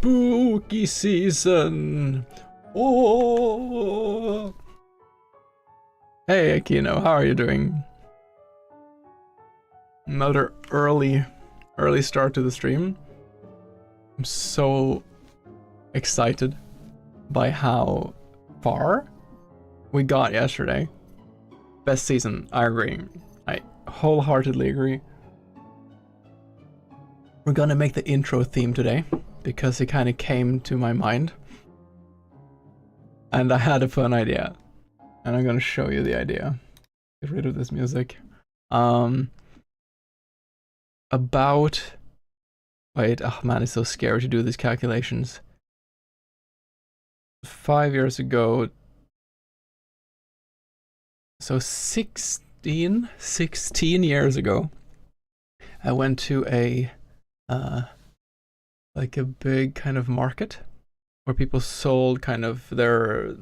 Spooky season. Oh. Hey Akino, how are you doing? Another early start to the stream. I'm so excited by how far we got yesterday. Best season, I agree. I wholeheartedly agree. We're gonna make the intro theme today because it kind of came to my mind. And I had a fun idea. And I'm gonna show you the idea. Get rid of this music. Wait, oh man, it's so scary to do these calculations. 5 years ago, so 16 years ago, I went to a like a big kind of market where people sold kind of their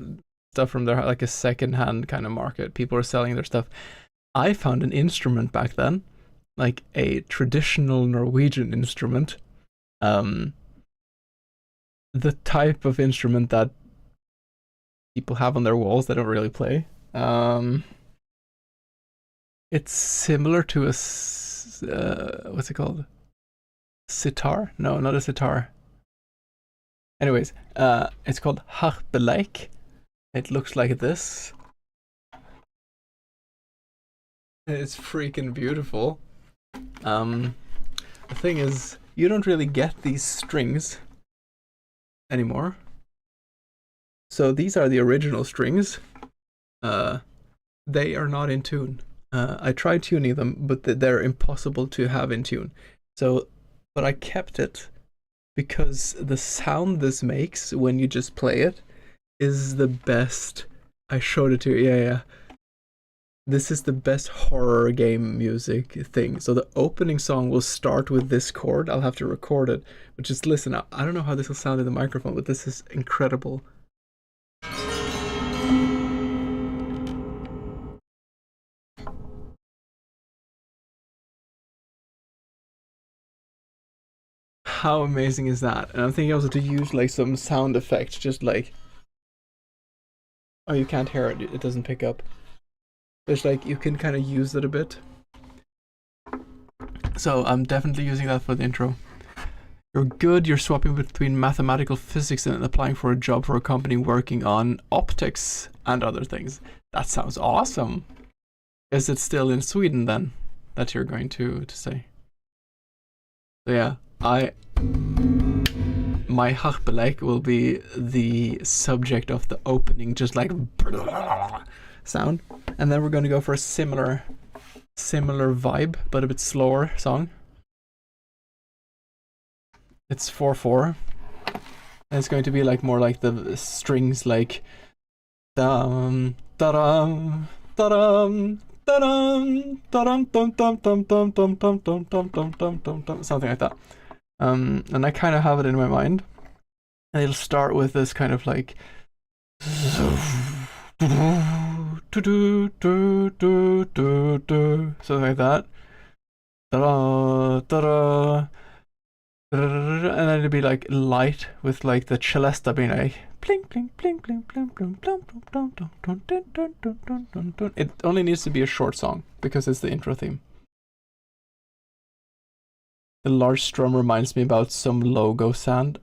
stuff from their, like a second-hand kind of market. People are selling their stuff. I found an instrument back then, like a traditional Norwegian instrument, the type of instrument that people have on their walls. They don't really play. It's similar to a what's it called? Sitar? No, not a sitar. Anyways, it's called harpeleik. It looks like this. It's freaking beautiful. The thing is, you don't really get these strings anymore. So these are the original strings. They are not in tune. I tried tuning them, but they're impossible to have in tune. So, but I kept it because the sound this makes when you just play it is the best. I showed it to you. Yeah. This is the best horror game music thing. So the opening song will start with this chord. I'll have to record it, but just listen. I don't know how this will sound in the microphone, but this is incredible. How amazing is that? And I'm thinking also to use like some sound effect, just like, oh, you can't hear it, it doesn't pick up. There's like, you can kind of use it a bit. So I'm definitely using that for the intro. You're good, you're swapping between mathematical physics and applying for a job for a company working on optics and other things. That sounds awesome. Is it still in Sweden then, that you're going to say? So yeah, my harpeleik will be the subject of the opening, just like sound, and then we're going to go for a similar vibe, but a bit slower song. It's 4/4, and it's going to be like more like the strings, like dum da-dum da-dum da-dum da-dum dum dum dum dum dum dum dum dum dum dum dum, something like that. And I kind of have it in my mind, and it'll start with this kind of like something like that, and then it'll be like light with like the celesta being like pling pling pling pling pling pling pling pling pling. It only needs to be a short song because it's the intro theme. The large strum reminds me about some logo sound.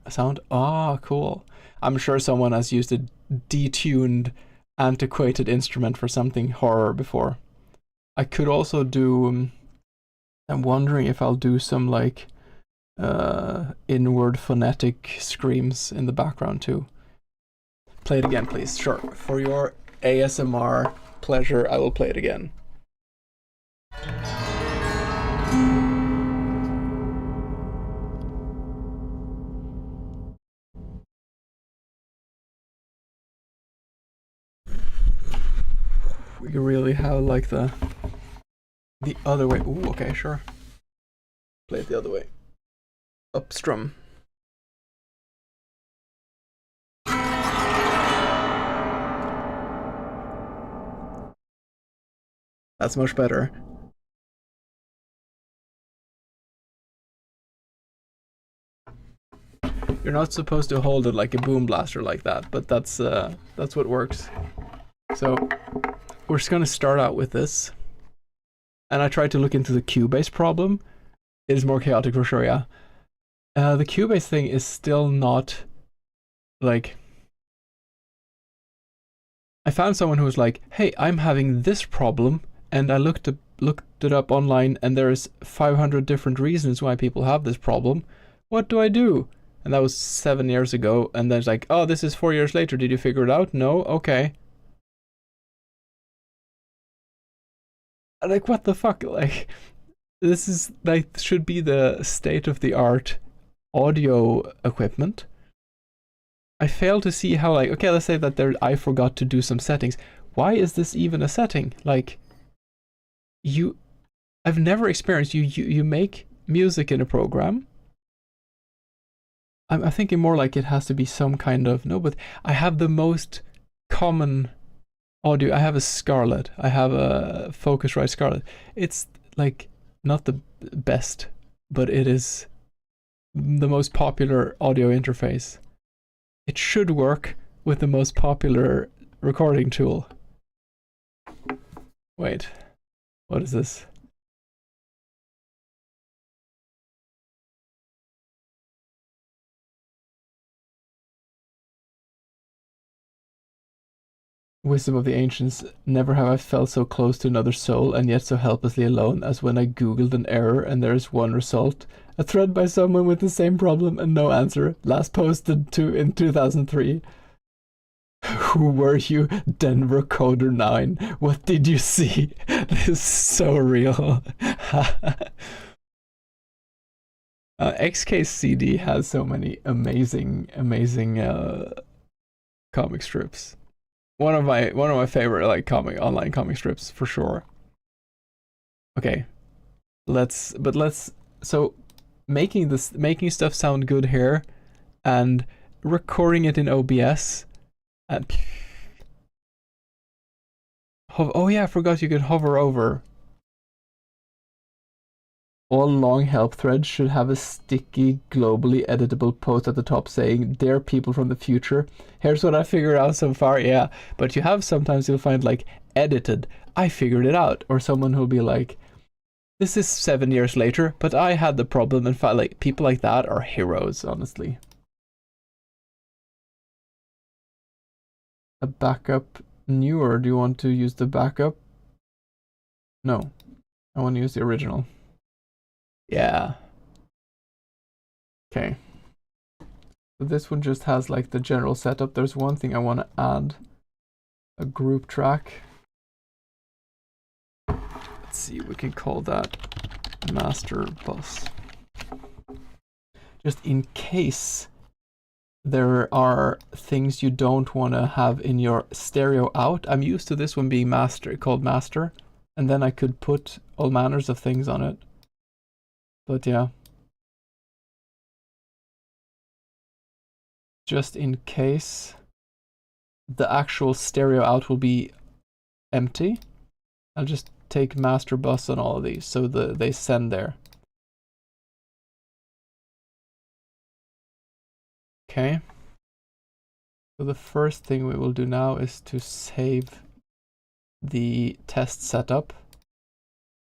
Ah, cool. I'm sure someone has used a detuned, antiquated instrument for something horror before. I could also do, I'm wondering if I'll do some like inward phonetic screams in the background too. Play it again, please. Sure. For your ASMR pleasure, I will play it again. We really have like the other way. Ooh, okay, sure. Play it the other way. Up strum. That's much better. You're not supposed to hold it like a boom blaster like that, but that's what works. So we're just gonna start out with this. And I tried to look into the Cubase problem. It is more chaotic for sure, yeah. The Cubase thing is still not like. I found someone who was like, "Hey, I'm having this problem," and I looked it up online, and there's 500 different reasons why people have this problem. What do I do? And that was 7 years ago, and then it's like, "Oh, this is 4 years later. Did you figure it out?" No. Okay. Like, what the fuck? Like, this is like should be the state of the art audio equipment. I fail to see how, like, okay, let's say that I forgot to do some settings. Why is this even a setting? Like, I've never experienced you make music in a program. I'm thinking more like it has to be some kind of, no, but I have the most common audio. I have a Scarlett. I have a Focusrite Scarlett. It's like not the best, but it is the most popular audio interface. It should work with the most popular recording tool. Wait, what is this? Wisdom of the ancients, never have I felt so close to another soul and yet so helplessly alone as when I googled an error and there is one result. A thread by someone with the same problem and no answer. Last posted in 2003. Who were you, Denver Coder 9? What did you see? This is so real. XKCD has so many amazing comic strips. One of my favorite like online comic strips for sure. Okay, so making stuff sound good here, and recording it in OBS, and oh yeah, I forgot you could hover over. All long help threads should have a sticky, globally editable post at the top saying, "Dear people from the future, here's what I figured out so far." Yeah, but you have sometimes you'll find like edited, "I figured it out," or someone who'll be like, "This is 7 years later, but I had the problem," and like people like that are heroes, honestly. A backup newer? Do you want to use the backup? No, I want to use the original. Yeah. Okay. So this one just has like the general setup. There's one thing I want to add. A group track. Let's see, we can call that master bus. Just in case there are things you don't want to have in your stereo out. I'm used to this one being called master, and then I could put all manners of things on it. But yeah. Just in case the actual stereo out will be empty, I'll just take master bus on all of these so they send there. Okay. So the first thing we will do now is to save the test setup.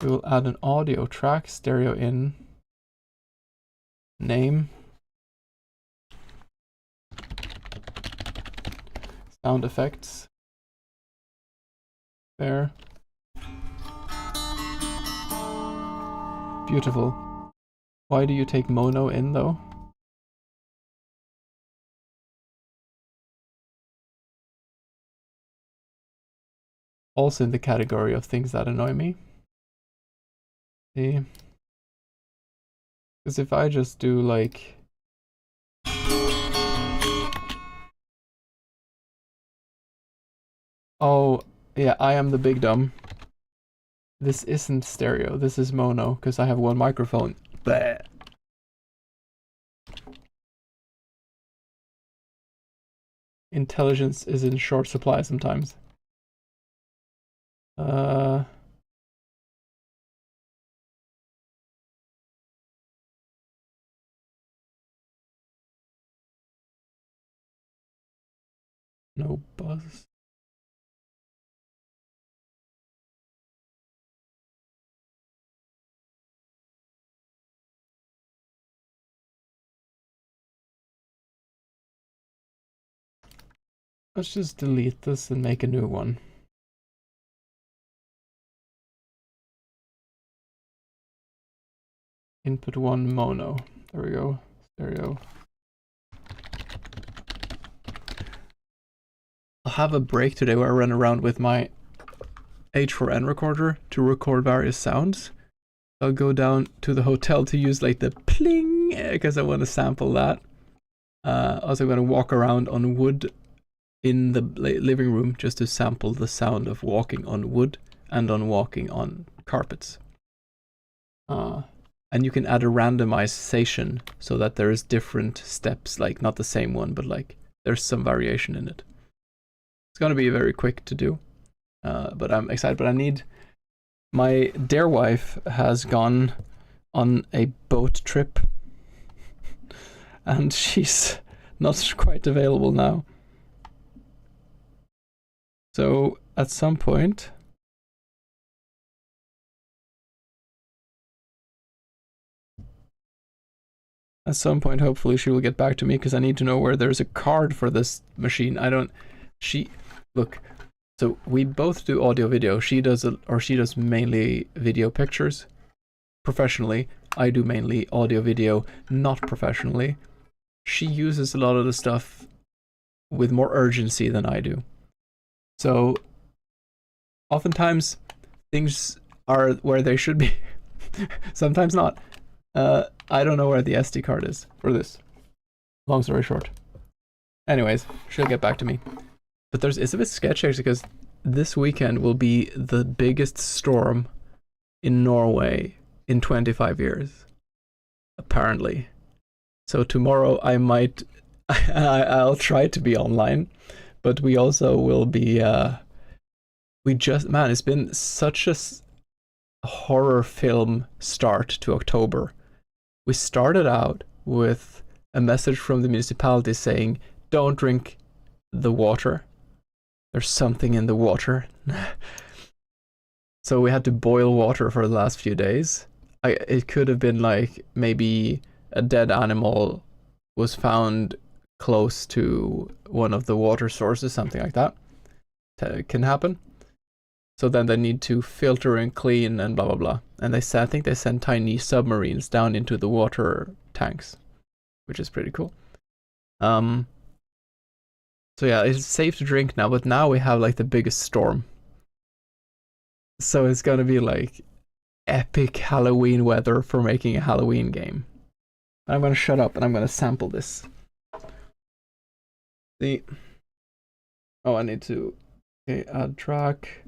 We will add an audio track, stereo in, name, sound effects, there. Beautiful. Why do you take mono in though? Also in the category of things that annoy me. See? Because if I just do like... Oh, yeah, I am the big dumb. This isn't stereo, this is mono, because I have one microphone. Bleh. Intelligence is in short supply sometimes. No buzz. Let's just delete this and make a new one. Input 1 mono. There we go. Stereo. I'll have a break today where I run around with my H4n recorder to record various sounds. I'll go down to the hotel to use like the pling because I want to sample that. Also going to walk around on wood in the living room just to sample the sound of walking on wood and on walking on carpets. And you can add a randomization so that there's different steps, like not the same one, but like there's some variation in it. It's going to be very quick to do, but I'm excited. But I need, my dear wife has gone on a boat trip and she's not quite available now. So at some point, hopefully she will get back to me because I need to know where there's a card for this machine. Look, so we both do audio video. She does mainly video pictures professionally. I do mainly audio video, not professionally. She uses a lot of the stuff with more urgency than I do. So oftentimes things are where they should be, sometimes not. I don't know where the SD card is for this. Long story short. Anyways, she'll get back to me. But it's a bit sketchy actually because this weekend will be the biggest storm in Norway in 25 years. Apparently. So tomorrow I might, I'll try to be online, but we also will be, man, it's been such a horror film start to October. We started out with a message from the municipality saying, don't drink the water. There's something in the water. So we had to boil water for the last few days. It could have been like maybe a dead animal was found close to one of the water sources, something like that. Can happen. So then they need to filter and clean and blah blah blah. And I think they send tiny submarines down into the water tanks, which is pretty cool. So yeah, it's safe to drink now, but now we have like the biggest storm. So it's gonna be like epic Halloween weather for making a Halloween game. I'm gonna shut up and I'm gonna sample this. I need to add track.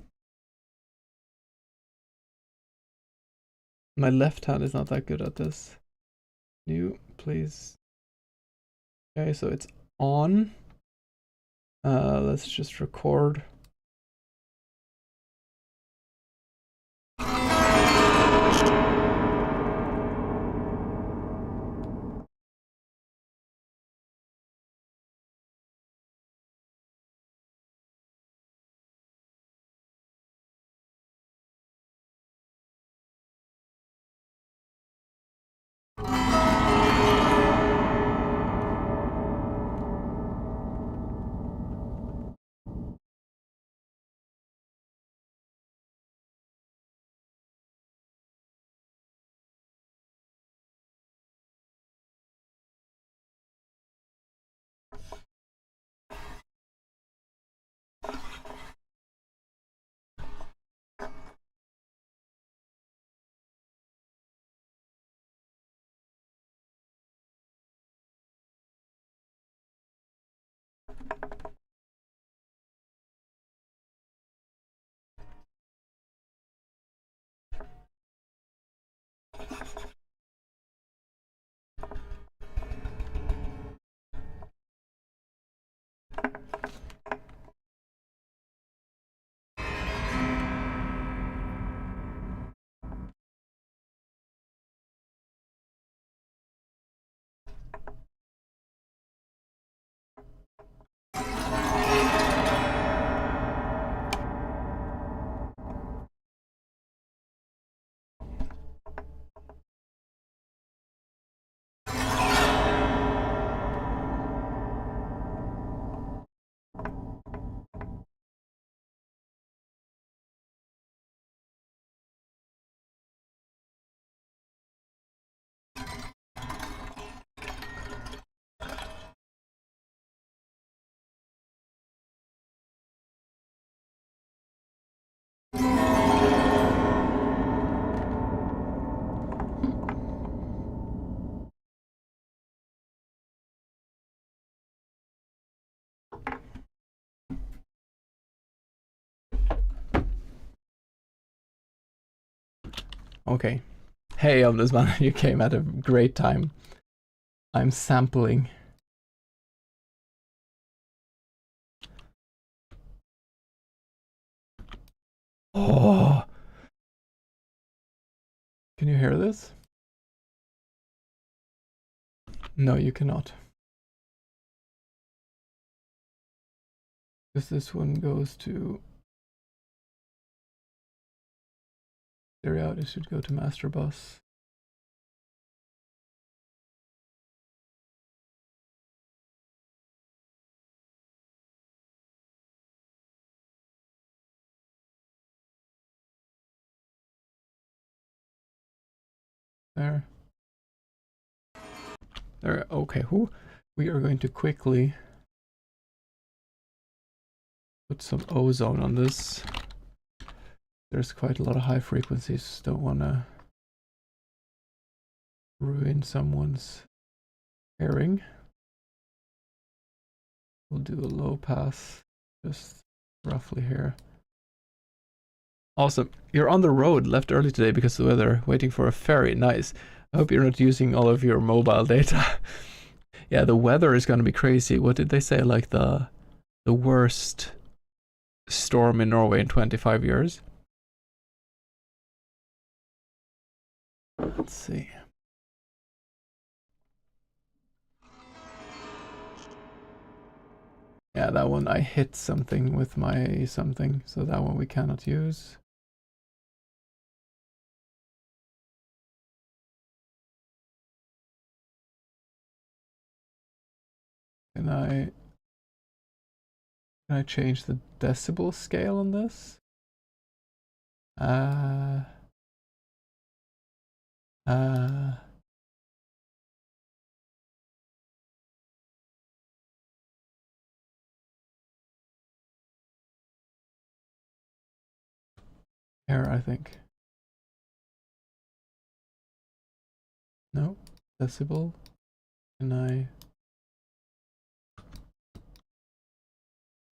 My left hand is not that good at this. New, please. Okay, so it's on. Let's just record. Okay. Hey, Ombudsman, you came at a great time. I'm sampling. Oh! Can you hear this? No, you cannot. Because this one goes to stereo out, it should go to master bus. There. There, okay, we are going to quickly put some ozone on this. There's quite a lot of high frequencies, don't want to ruin someone's hearing. We'll do a low pass, just roughly here. Awesome. You're on the road, left early today because of the weather, waiting for a ferry. Nice. I hope you're not using all of your mobile data. Yeah, the weather is going to be crazy. What did they say? Like the worst storm in Norway in 25 years? Let's see. Yeah, that one I hit something with my something, so that one we cannot use. Can I change the decibel scale on this? Error, I think. No, decibel. Can I?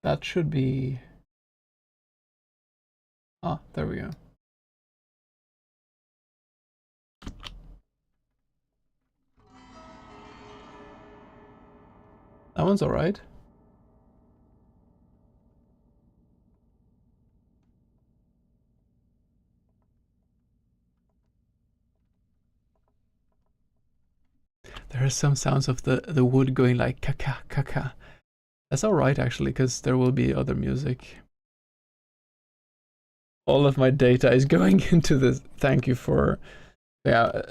That should be. Ah, there we go. That one's alright. There are some sounds of the wood going like kaka kaka. That's alright actually, because there will be other music. All of my data is going into this. Thank you for. Yeah,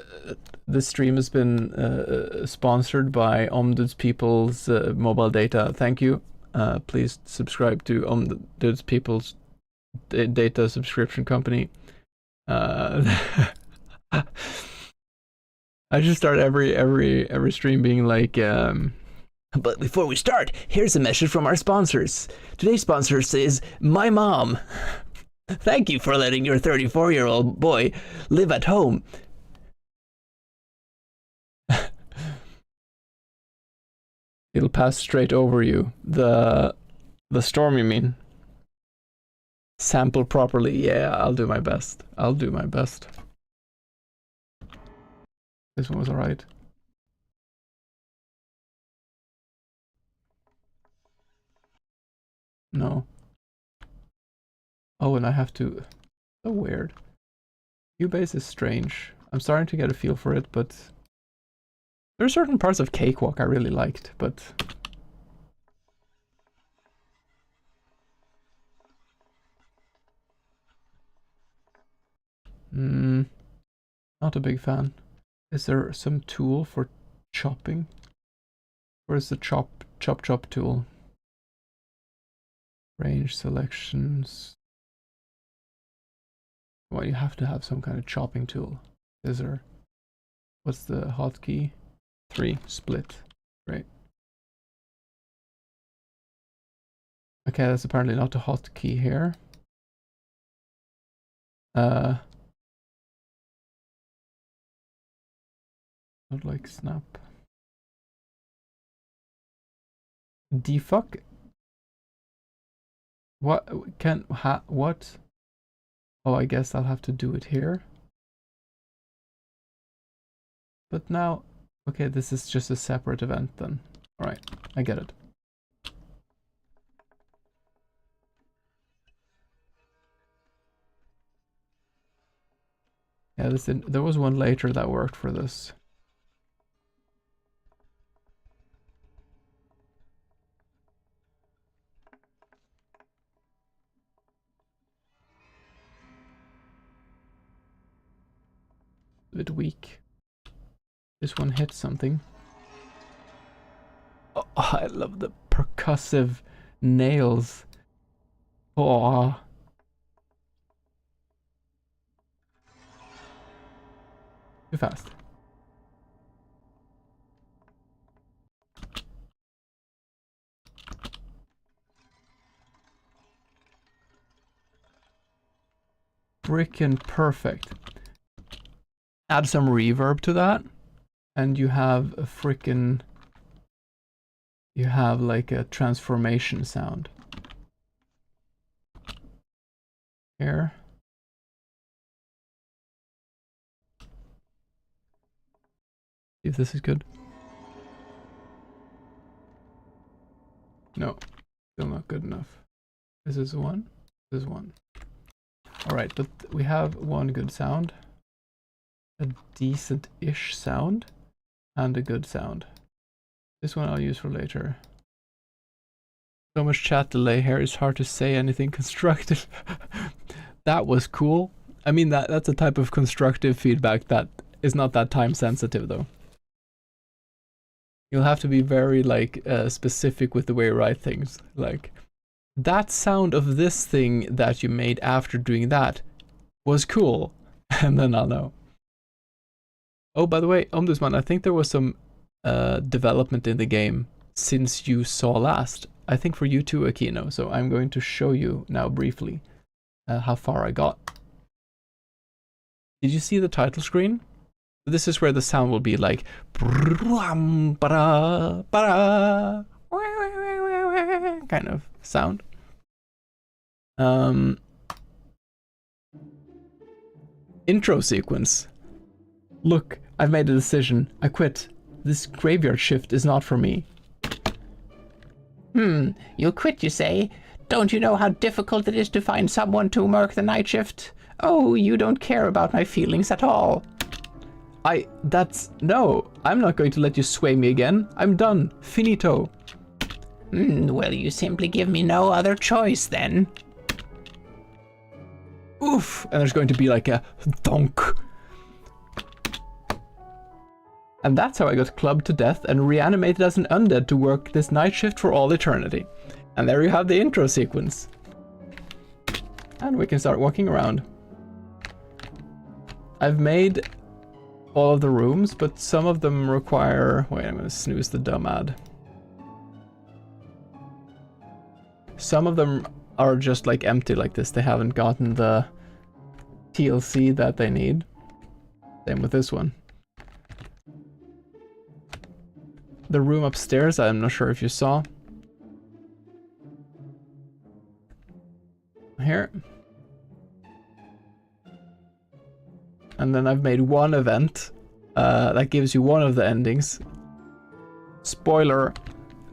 this stream has been sponsored by Omduds People's mobile data. Thank you. Please subscribe to Omduds People's data subscription company. I just start every stream being like, but before we start, here's a message from our sponsors. Today's sponsor is my mom. Thank you for letting your 34-year-old boy live at home. It'll pass straight over you. The storm, you mean? Sample properly. Yeah, I'll do my best. I'll do my best. This one was alright. No. Oh, and I have to. So weird. Cubase is strange. I'm starting to get a feel for it, but there are certain parts of Cakewalk I really liked, but not a big fan. Is there some tool for chopping? Where's the chop tool? Range selections. Well, you have to have some kind of chopping tool. Scissor. What's the hotkey? 3. Split. Right. Okay, that's apparently not a hotkey here. Not like snap. Defuck? What what? Oh, I guess I'll have to do it here. But now, okay, this is just a separate event then. All right, I get it. Yeah, there was one later that worked for this. A bit weak. This one hit something. Oh, I love the percussive nails. Oh. Too fast. Frickin' perfect. Add some reverb to that, and you have a frickin'... You have like a transformation sound. Here. See if this is good. No, still not good enough. This is one. This is one. Alright, but we have one good sound. A decent-ish sound. And a good sound. This one I'll use for later. So much chat delay here, it's hard to say anything constructive. That was cool. I mean, that's a type of constructive feedback that is not that time sensitive though. You'll have to be very like specific with the way you write things. Like, that sound of this thing that you made after doing that was cool. And then I'll know. Oh, by the way, Ombudsman, I think there was some development in the game since you saw last. I think for you too, Aquino. So I'm going to show you now briefly how far I got. Did you see the title screen? This is where the sound will be like kind of sound. Intro sequence. Look, I've made a decision. I quit. This graveyard shift is not for me. You'll quit, you say? Don't you know how difficult it is to find someone to work the night shift? Oh, you don't care about my feelings at all. No, I'm not going to let you sway me again. I'm done. Finito. Well, you simply give me no other choice then. Oof, and there's going to be like a thunk. And that's how I got clubbed to death and reanimated as an undead to work this night shift for all eternity. And there you have the intro sequence. And we can start walking around. I've made all of the rooms, but some of them require... Wait, I'm gonna snooze the dumb ad. Some of them are just like empty like this. They haven't gotten the TLC that they need. Same with this one. The room upstairs, I'm not sure if you saw. Here. And then I've made one event that gives you one of the endings. Spoiler,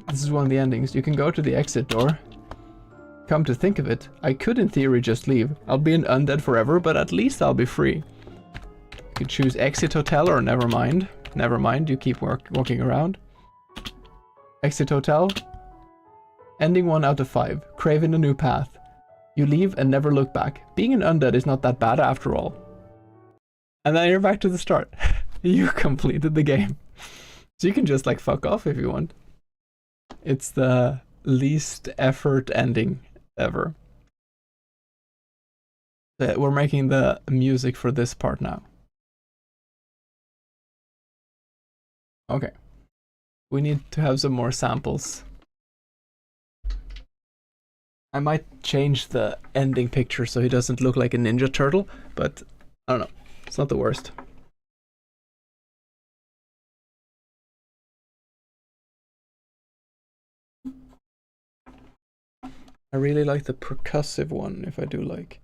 this is one of the endings. You can go to the exit door. Come to think of it, I could in theory just leave. I'll be an undead forever, but at least I'll be free. You could choose exit hotel or never mind. Never mind, you keep walking around. Exit hotel. Ending 1 out of 5. Craving a new path. You leave and never look back. Being an undead is not that bad after all. And then you're back to the start. You completed the game. So you can just like fuck off if you want. It's the least effort ending ever. We're making the music for this part now. Okay. We need to have some more samples. I might change the ending picture so he doesn't look like a Ninja Turtle, but I don't know. It's not the worst. I really like the percussive one, if I do like.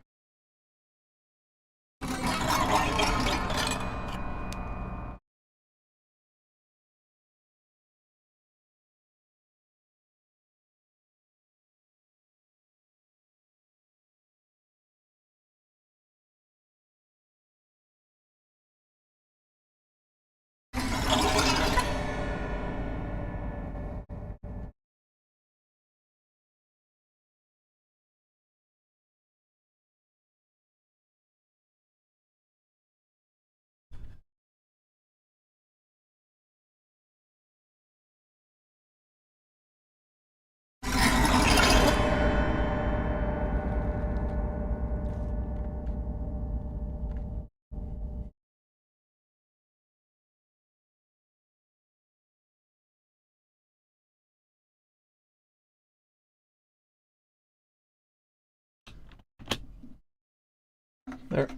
There.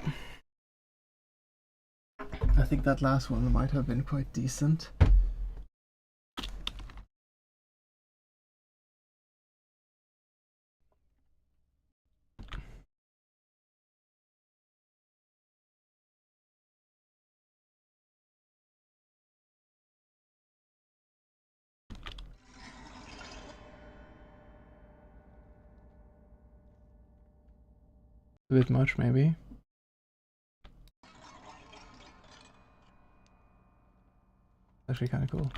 I think that last one might have been quite decent. A bit much, maybe. Actually, kind of cool.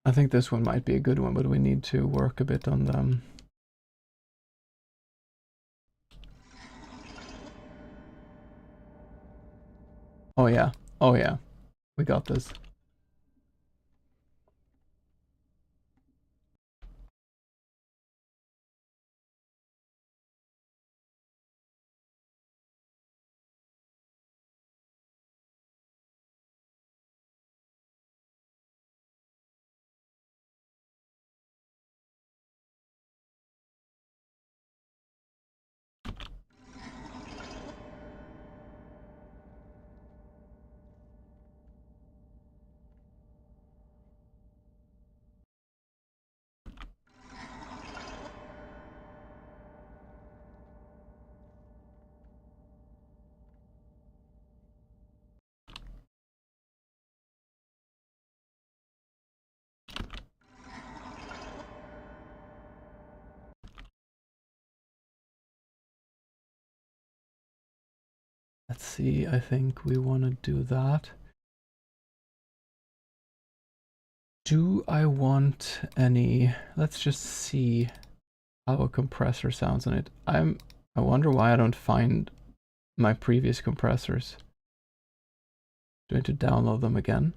I think this one might be a good one, but we need to work a bit on them. Oh yeah, oh yeah, we got this. Let's see, I think we want to do that. Do I want any... Let's just see how a compressor sounds on it. I wonder why I don't find my previous compressors. Do I need to download them again?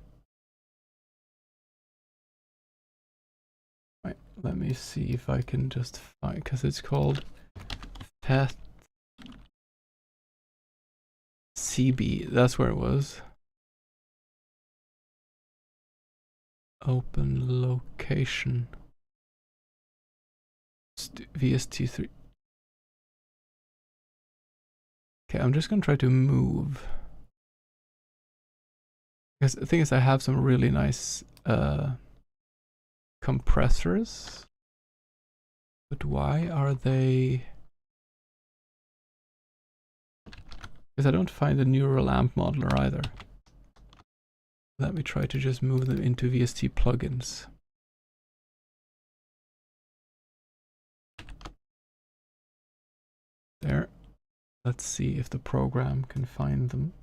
Right, let me see if I can just find, because it's called Pet CB. That's where it was. Open location. VST3. Okay, I'm just gonna try to move. Because the thing is, I have some really nice compressors. But why are they... Because I don't find the neural amp modeler either. Let me try to just move them into VST plugins. There. Let's see if the program can find them.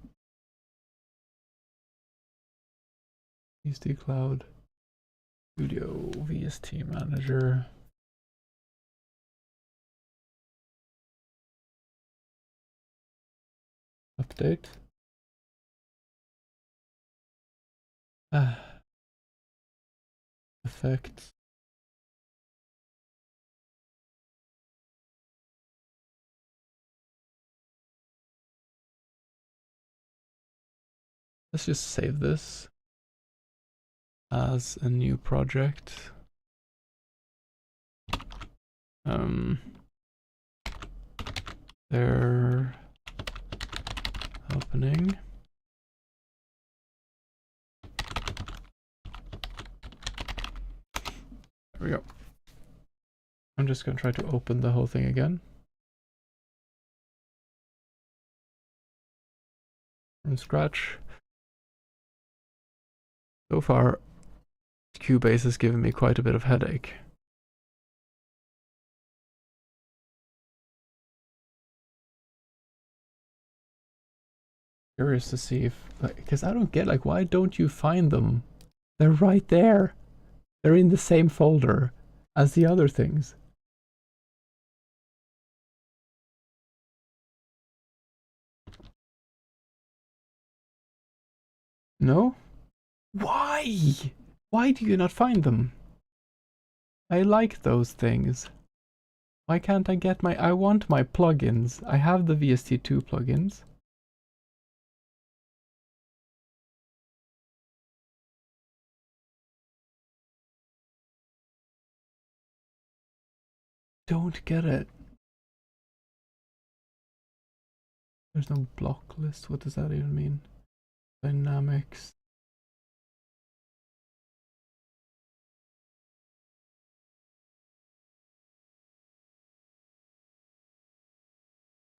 VST Cloud Studio VST Manager. Update. Effects. Let's just save this as a new project. They're opening. There we go. I'm just going to try to open the whole thing again. From scratch. So far, Cubase has given me quite a bit of headache. Curious to see if, like, because I don't get, like, why don't you find them? They're right there. They're in the same folder as the other things. No? Why? Why do you not find them? I like those things. Why can't I get my... I want my plugins. I have the VST2 plugins. don't get it. There's no block list. What does that even mean? Dynamics.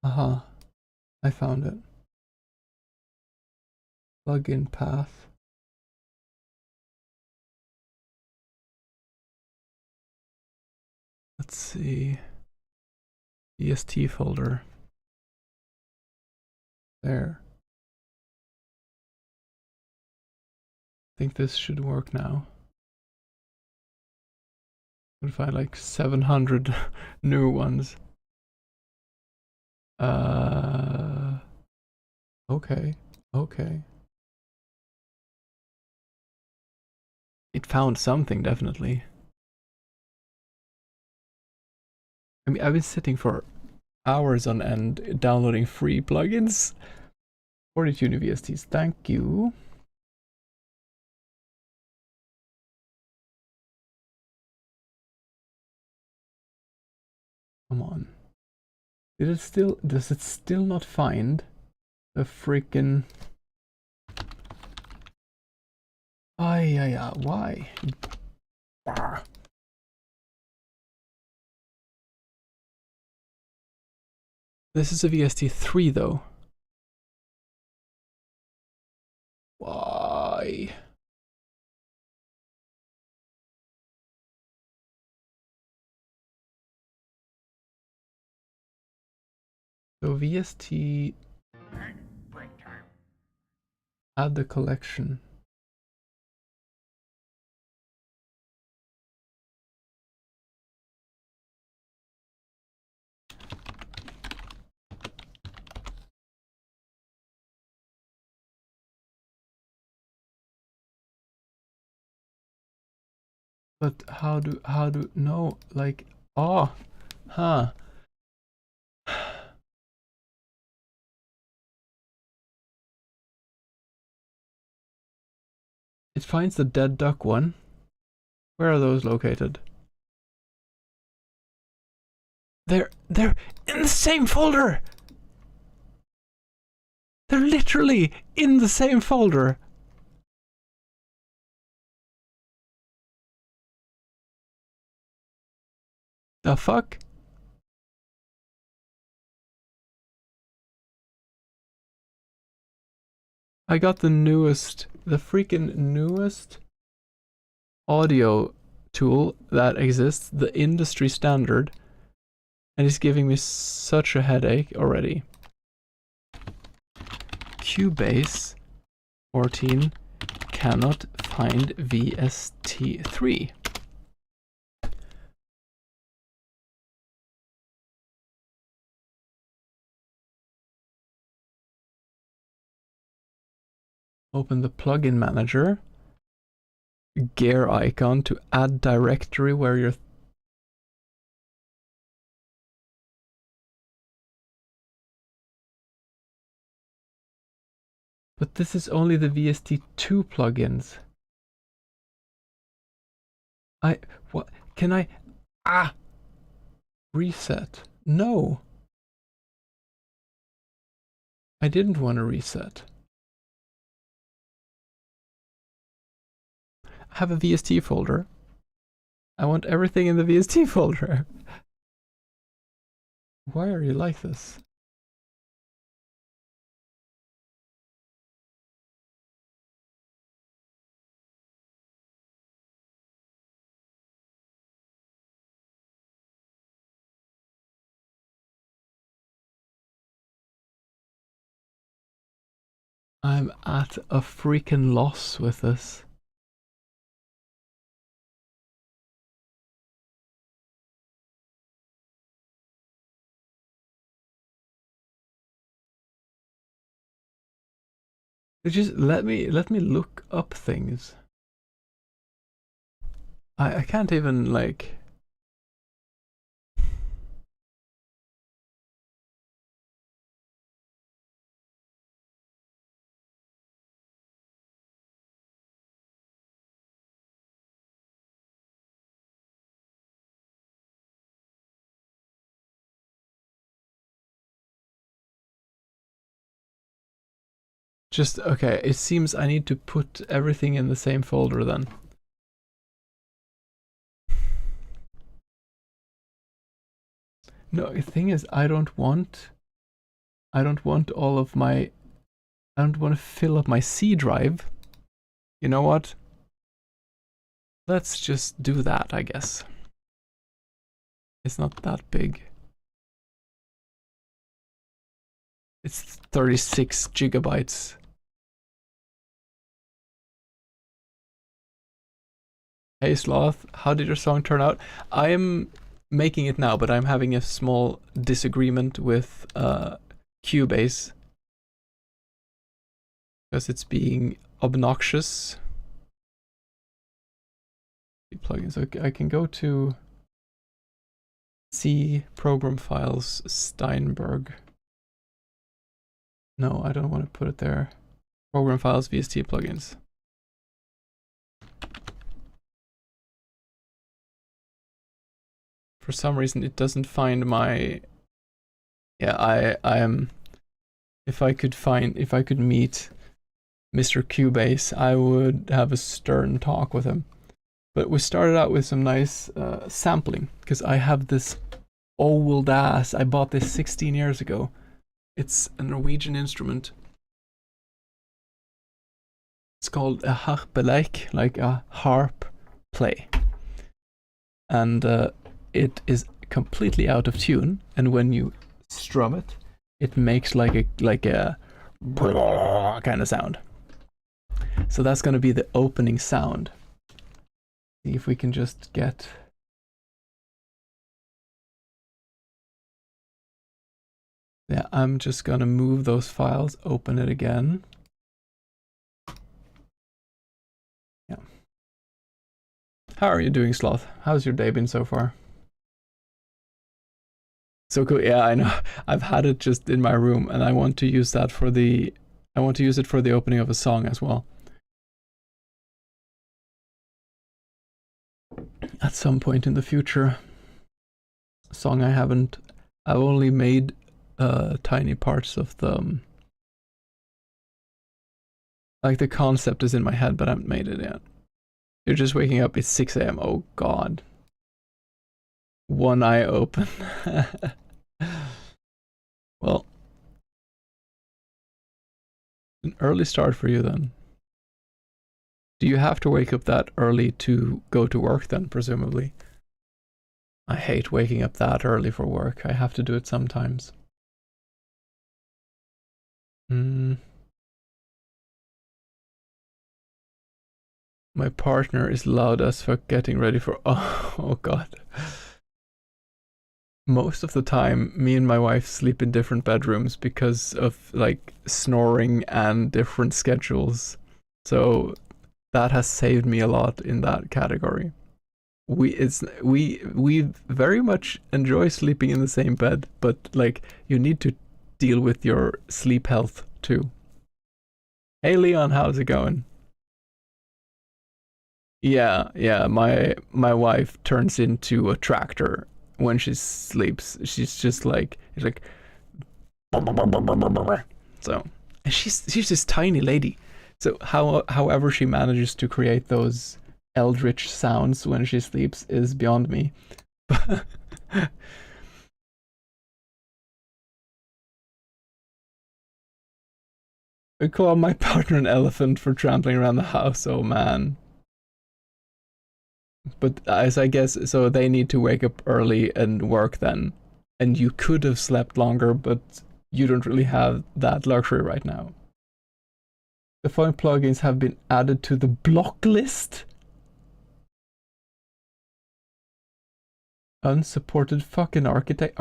Aha. I found it. Plugin path. Let's see. EST folder. There. I think this should work now. I'm gonna find like 700 new ones. Okay. Okay. It found something, definitely. I mean, I've been sitting for hours on end downloading free plugins. 42 new VSTs, thank you. Come on. Does it still not find the freaking... why? Bah. This is a VST3 though. Why? So VST... add the collection. But how do no, like, oh, huh. It finds the dead duck one. Where are those located? They're in the same folder. They're literally in the same folder. The fuck? I got the freaking newest audio tool that exists, the industry standard, and it's giving me such a headache already. Cubase 14 cannot find VST3. Open the plugin manager. Gear icon to add directory where you're... But this is only the VST2 plugins. What? Can I... Reset. No. I didn't want to reset. I have a VST folder. I want everything in the VST folder. Why are you like this? I'm at a freaking loss with this. Just let me look up things. I can't even like... Just, okay, it seems I need to put everything in the same folder then. No, the thing is, I don't want all of my, I don't want to fill up my C drive. You know what? Let's just do that, I guess. It's not that big. It's 36 gigabytes. Hey Sloth, how did your song turn out? I am making it now, but I'm having a small disagreement with Cubase because it's being obnoxious. Plugins. Okay, I can go to C program files Steinberg. No, I don't want to put it there. Program files VST plugins. For some reason it doesn't find my, yeah, I am, if I could meet Mr. Cubase, I would have a stern talk with him. But we started out with some nice sampling, because I have this old ass, I bought this 16 years ago. It's a Norwegian instrument. It's called a harpeleik, like a harp play. And it is completely out of tune, and when you strum it, it makes like a kind of sound. So that's going to be the opening sound. See if we can just get. Yeah, I'm just gonna move those files, open it again. Yeah. How are you doing, Sloth? How's your day been so far? So cool. Yeah, I know. I've had it just in my room, and I want to use that for the. I want to use it for the opening of a song as well. At some point in the future. A song I haven't. I've only made tiny parts of the. Like the concept is in my head, but I haven't made it yet. You're just waking up. It's 6 a.m. Oh God. One eye open. Well, an early start for you then. Do you have to wake up that early to go to work then, presumably? I hate waking up that early for work. I have to do it sometimes. My partner is loud as fuck getting ready for. Oh God. Most of the time, me and my wife sleep in different bedrooms because of like snoring and different schedules. So that has saved me a lot in that category. We very much enjoy sleeping in the same bed, but like you need to deal with your sleep health too. Hey Leon, how's it going? Yeah, my wife turns into a tractor when she sleeps. She's just like, it's like so, and she's this tiny lady. So however she manages to create those eldritch sounds when she sleeps is beyond me. I call my partner an elephant for trampling around the house. Oh man. But as I guess, so they need to wake up early and work then. And you could have slept longer, but you don't really have that luxury right now. The following plugins have been added to the block list. Unsupported fucking architect.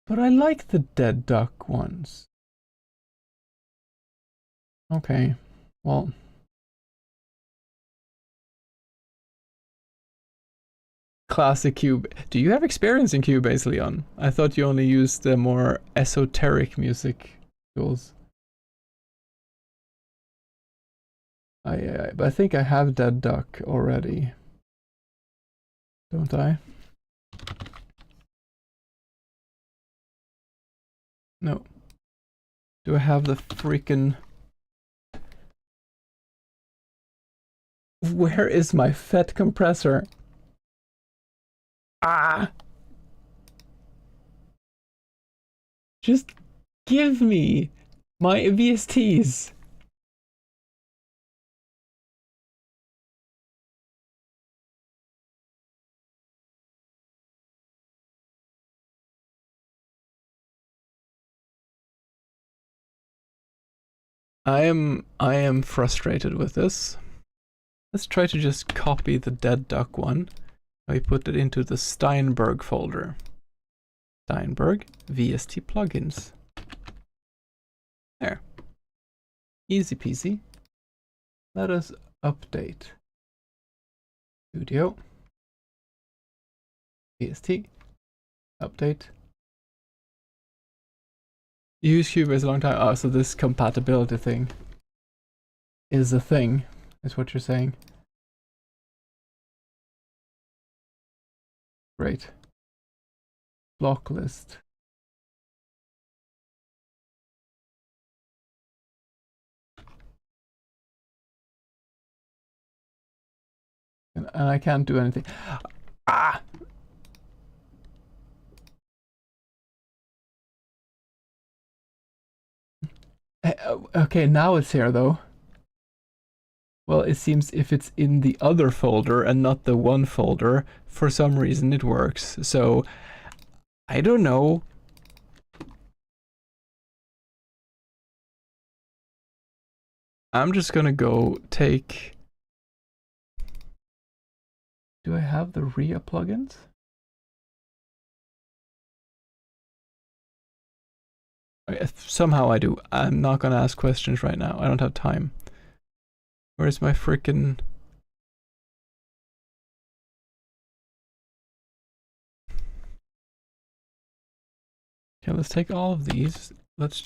But I like the dead duck ones. Okay, well. Classic Cube. Do you have experience in Cubase, Leon? I thought you only used the more esoteric music tools. But I think I have Dead Duck already. Don't I? No. Do I have the freaking... Where is my FET compressor? Ah! Just give me my VSTs. I am frustrated with this. Let's try to just copy the dead duck one. I put it into the Steinberg folder. Steinberg VST plugins. There. Easy peasy. Let us update. Studio. VST. Update. You use Cubase a long time. Oh, so this compatibility thing is a thing, is what you're saying. Great. Block list. And I can't do anything. Ah! Okay, now it's here though. Well, it seems if it's in the other folder and not the one folder, for some reason it works. So, I don't know. I'm just gonna go take... Do I have the RIA plugins? Somehow I do. I'm not gonna ask questions right now. I don't have time. Where's my frickin'... Okay, let's take all of these. Let's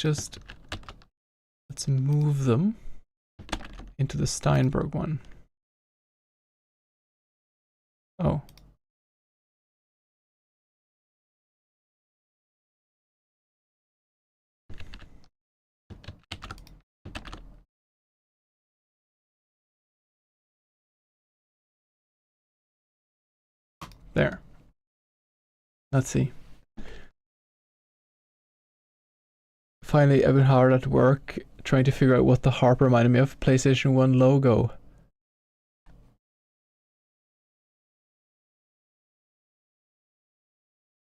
move them into the Steinberg one. Oh. There. Let's see. Finally, I've been hard at work trying to figure out what the harp reminded me of. PlayStation 1 logo.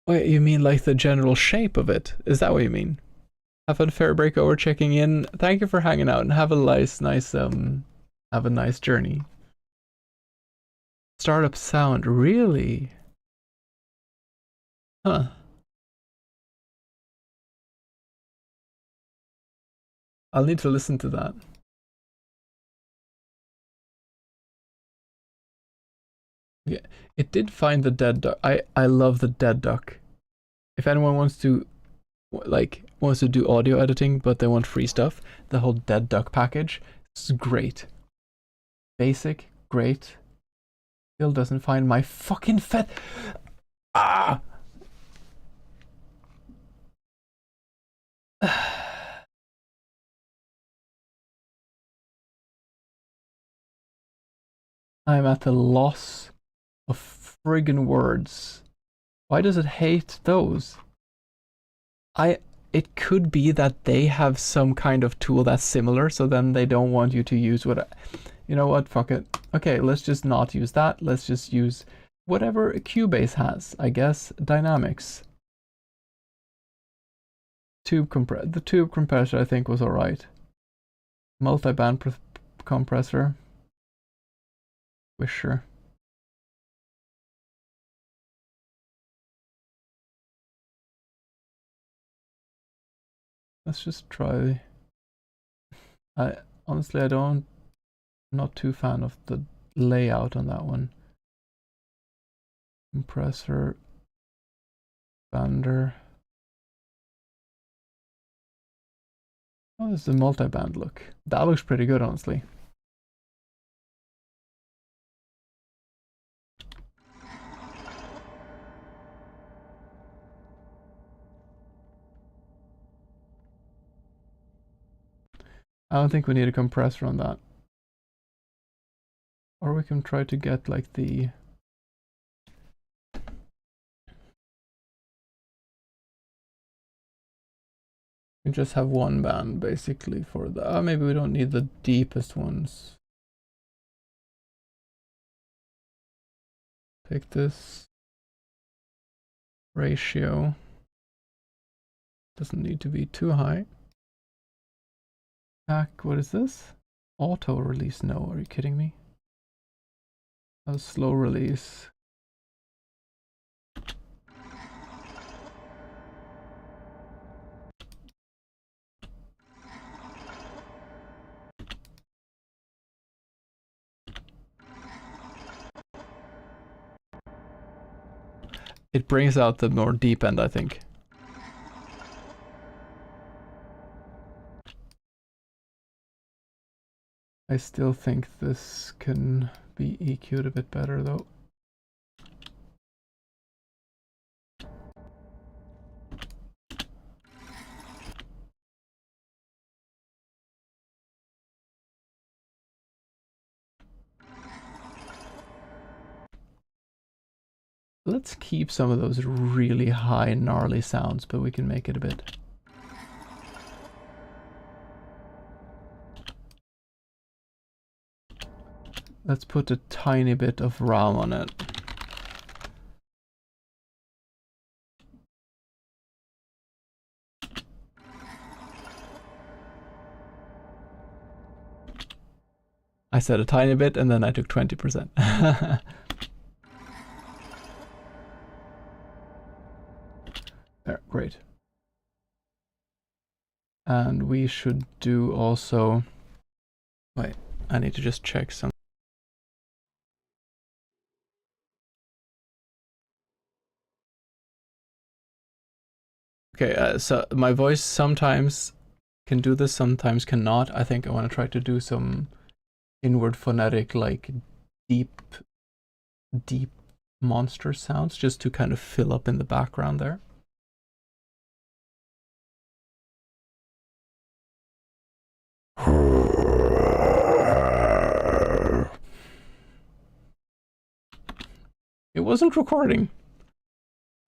Wait, you mean like the general shape of it? Is that what you mean? Have a fair break over checking in. Thank you for hanging out and have a have a nice journey. Startup sound, really? Huh. I'll need to listen to that. Yeah, it did find the dead duck. I love the dead duck. If anyone wants to do audio editing but they want free stuff, the whole dead duck package is great. Basic, great. Still doesn't find my fucking FET. Ah! I'm at a loss of friggin' words. Why does it hate those? It could be that they have some kind of tool that's similar, so then they don't want you to use what... You know what, fuck it. Okay, let's just not use that. Let's just use whatever Cubase has, I guess. Dynamics. The tube compressor I think was alright. Multi-band compressor. Wisher. Let's just try. Honestly, I'm not too fan of the layout on that one. Compressor. Bander. Oh, this is a multi-band look. That looks pretty good, honestly. I don't think we need a compressor on that. Or we can try to get like the... We just have one band basically for the... maybe we don't need the deepest ones. Take this ratio. Doesn't need to be too high. Back, what is this? Auto release? No, are you kidding me? A slow release. It brings out the more deep end, I think. I still think this can be EQ'd a bit better though. Let's keep some of those really high gnarly sounds, but we can make it a bit. Let's put a tiny bit of ROM on it. I said a tiny bit and then I took 20%. There, great. And we should do also... Wait, I need to just check some. Okay, so my voice sometimes can do this, sometimes cannot. I think I want to try to do some inward phonetic, like deep monster sounds, just to kind of fill up in the background there. It wasn't recording.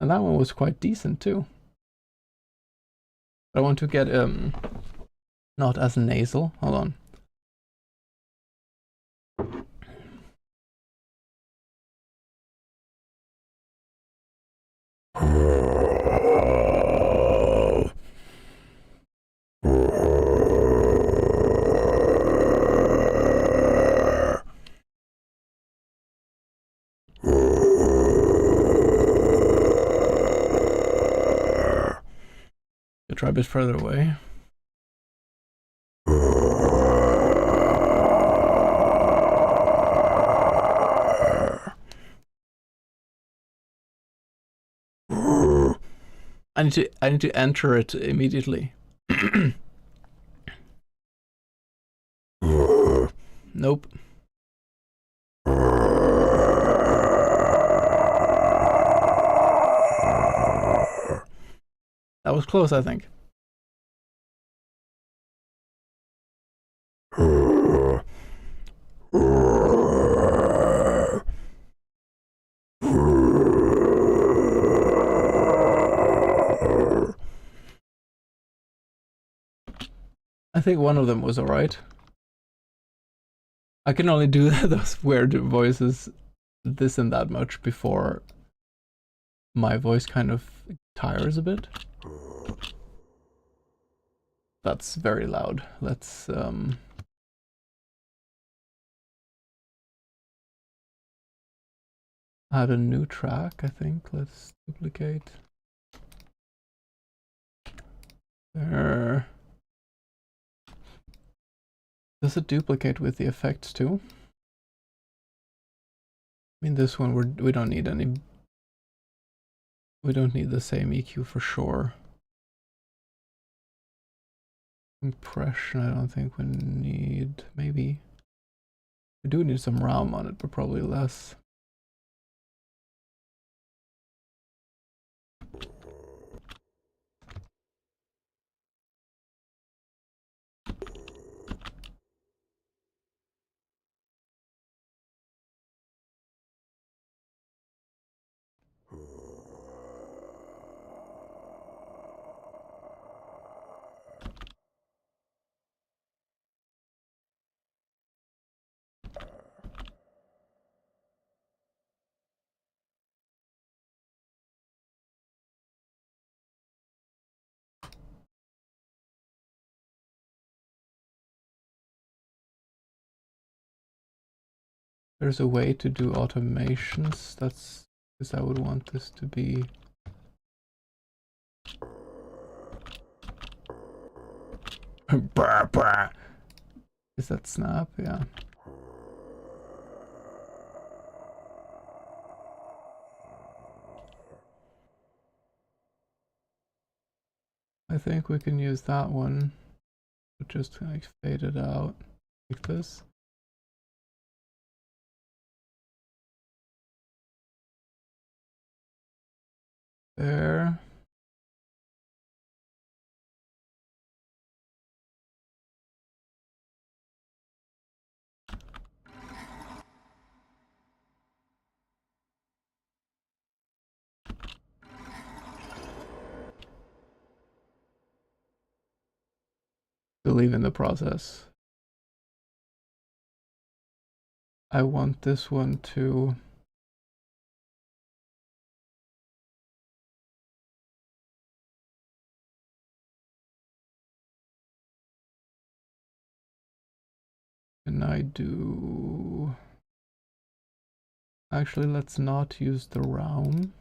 And that one was quite decent too. I want to get not as nasal. Hold on. I'll try a bit further away. I need to enter it immediately. Nope. That was close, I think. I think one of them was alright. I can only do those weird voices this and that much before my voice kind of tires a bit. That's very loud. Let's add a new track, I think. Let's duplicate. There. Does it duplicate with the effects too? I mean, this one we don't need any. We don't need the same EQ for sure. Compression, I don't think we need. Maybe we do need some ROM on it, but probably less. There's a way to do automations. That's because I would want this to be brr, brr. Is that snap? Yeah. I think we can use that one. Just like fade it out like this. There. Believe in the process. I want this one to can I do actually let's not use the round.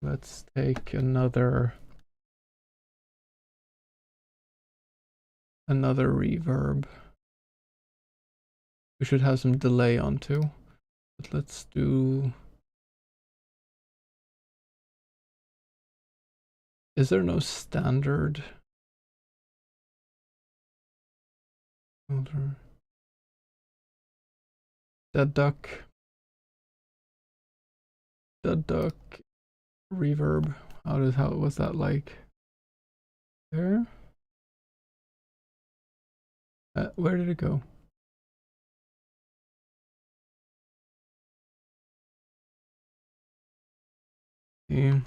Let's take another reverb. We should have some delay on too. But let's do. Is there no standard? Dead duck. Dead duck reverb. How was that like? There? Where did it go? Yeah.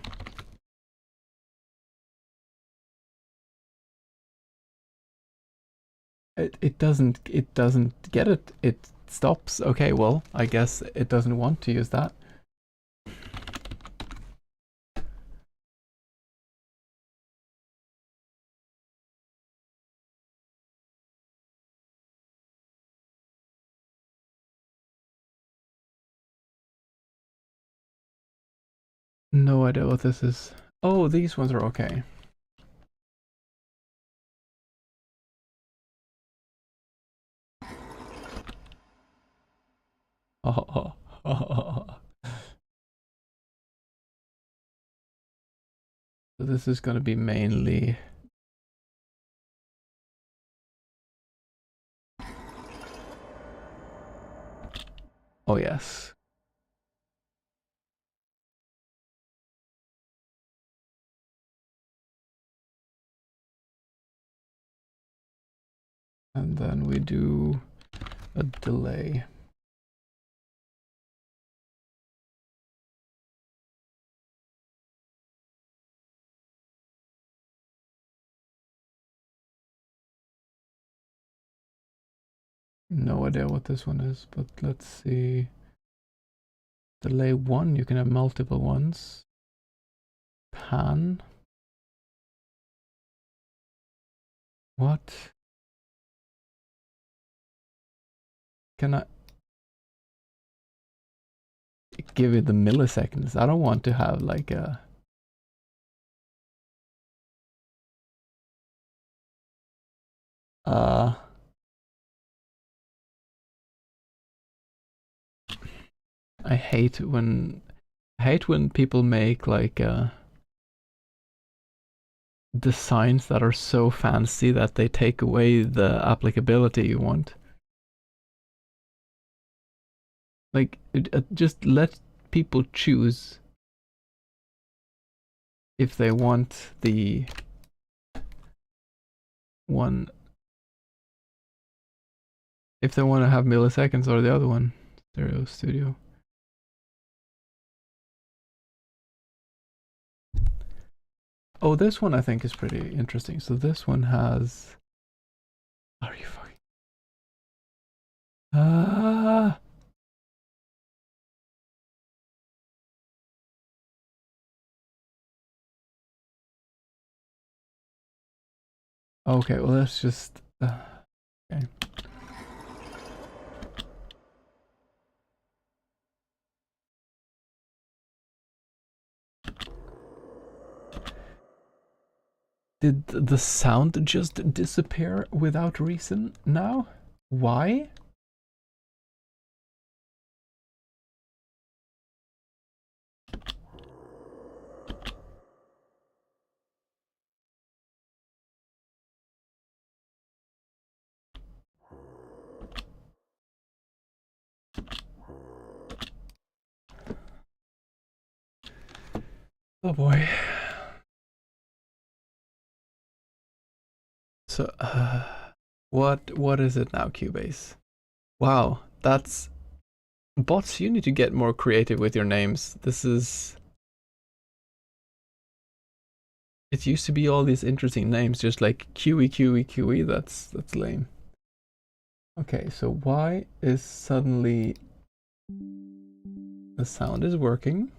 It doesn't get it. It stops. Okay, well, I guess it doesn't want to use that. No idea what this is. Oh, these ones are okay. Oh. So this is going to be mainly. Oh yes. And then we do a delay. No idea what this one is, but let's see. Delay 1, you can have multiple ones. Pan. What? Can I give it the milliseconds? I don't want to have like a. I hate when people make like designs that are so fancy that they take away the applicability you want. Like just let people choose if they want the one, if they want to have milliseconds or the other one. Stereo Studio. Oh, this one I think is pretty interesting. So this one has. Are you fucking? Ah. Okay, well let's just. Okay. Did the sound just disappear without reason now? Why? Oh boy. So, what is it now, Cubase? Wow, that's... Bots, you need to get more creative with your names. This is... It used to be all these interesting names, just like QE. That's lame. Okay, so why is suddenly the sound is working?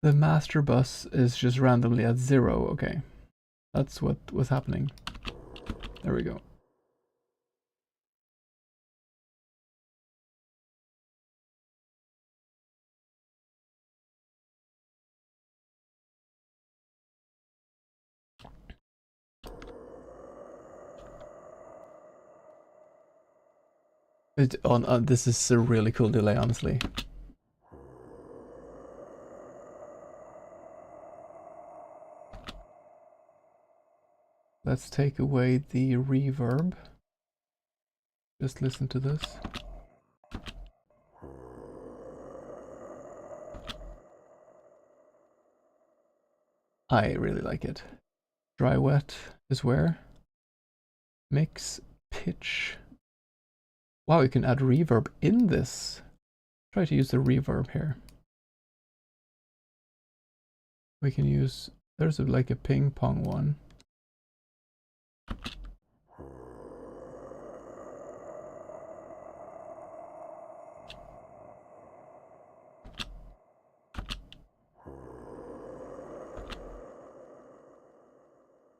The master bus is just randomly at 0. Okay, that's what was happening. There we go. This is a really cool delay, honestly. Let's take away the reverb. Just listen to this. I really like it. Dry wet is where? Mix, pitch. Wow, you can add reverb in this. Try to use the reverb here. We can use, there's like a ping pong one.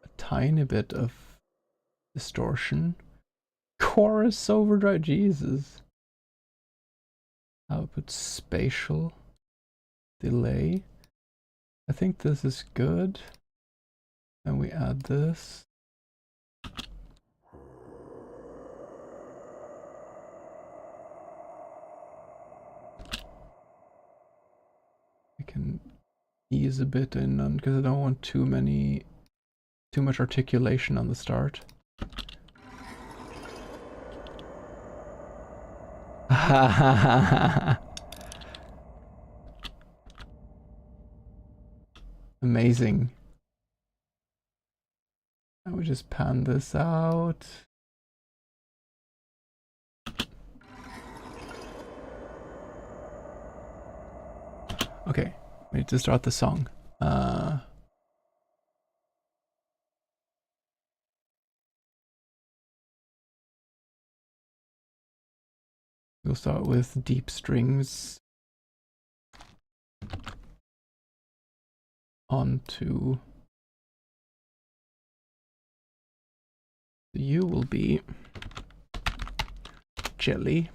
A tiny bit of distortion. Chorus overdrive, Jesus. Output spatial delay. I think this is good. And we add this. We can ease a bit in on, because I don't want too much articulation on the start. Amazing. And we just pan this out. Okay, we need to start the song. We'll start with deep strings onto the U will be jelly,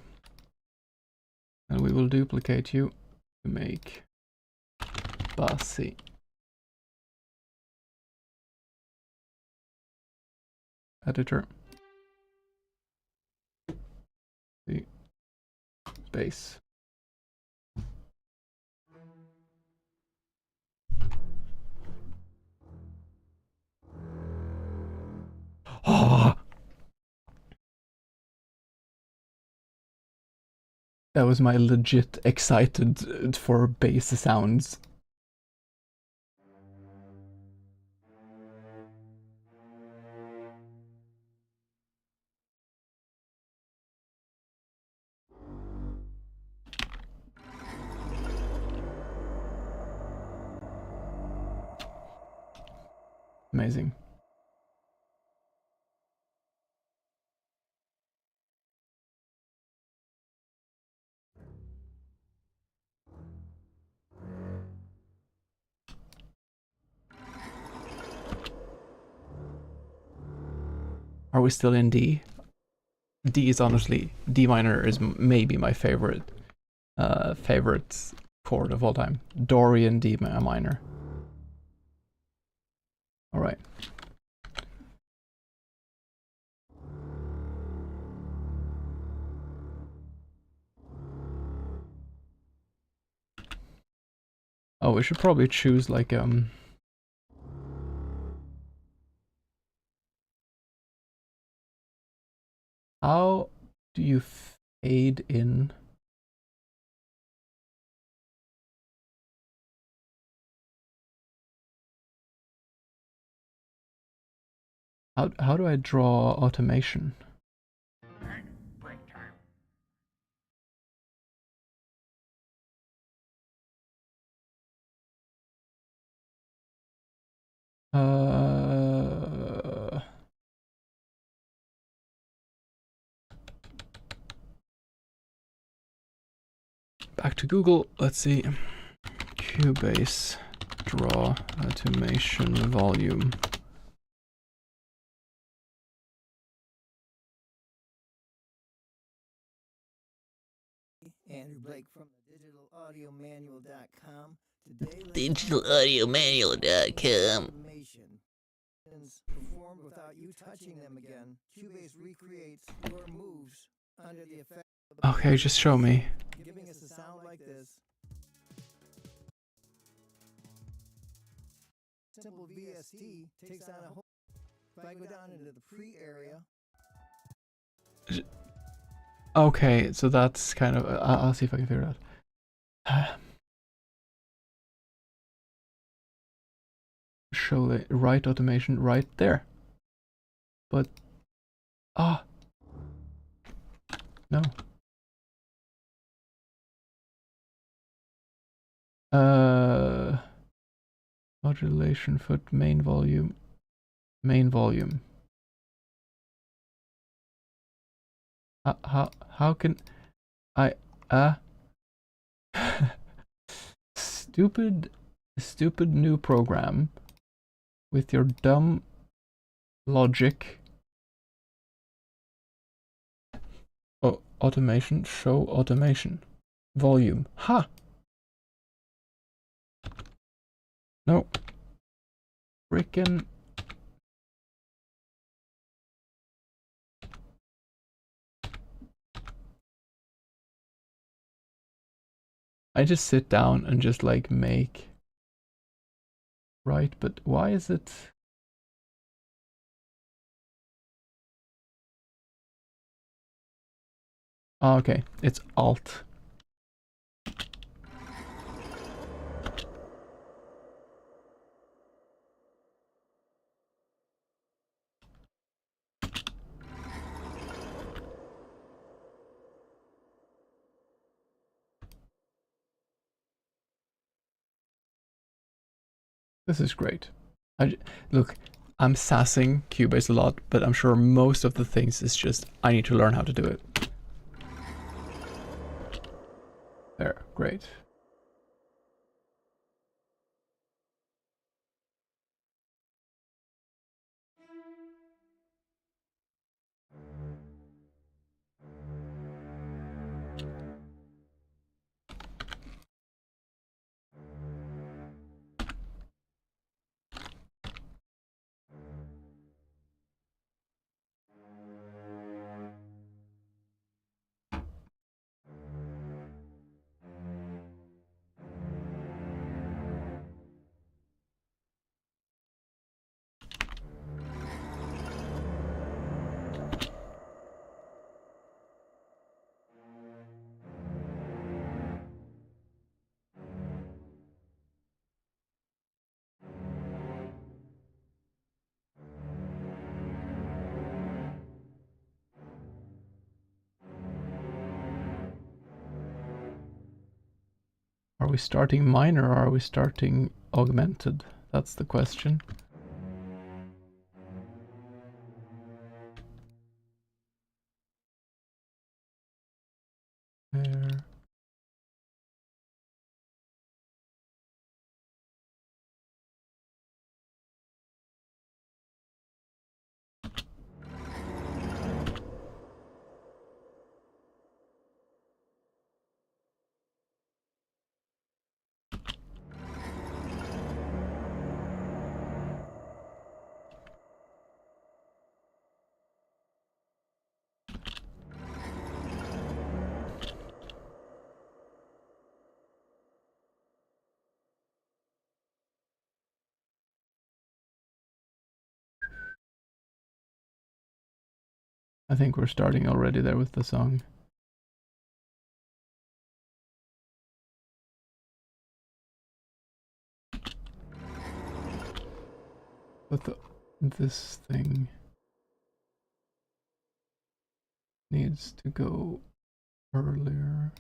and we will duplicate you to make bossy. Editor. The bass. Oh, that was my legit excited for bass sounds. Amazing. we still in D? D is honestly, D minor is maybe my favorite chord of all time. Dorian D minor. All right. Oh, we should probably choose like how do you fade in? How do I draw automation? Back to Google. Let's see. Cubase draw automation volume. Andrew Blake from DigitalAudioManual.com. Today, DigitalAudioManual.com. Performed without you touching them again. Cubase recreates your moves under the effect of the Okay, just show me. giving us a sound like this. Simple VST takes on a whole. If I go down into the pre area. Okay, so that's kind of. I'll see if I can figure it out. Show the right automation right there. But no. Modulation foot main volume. Main volume. How can I stupid new program with your dumb logic. Oh, automation, show automation. Volume. Ha! No. Frickin' I just sit down and just like make right, but why is it? Oh, okay, it's Alt. This is great. Look, I'm sassing Cubase a lot, but I'm sure most of the things is just I need to learn how to do it. There, great. Are we starting minor or are we starting augmented? That's the question. There. I think we're starting already there with the song. But this thing needs to go earlier.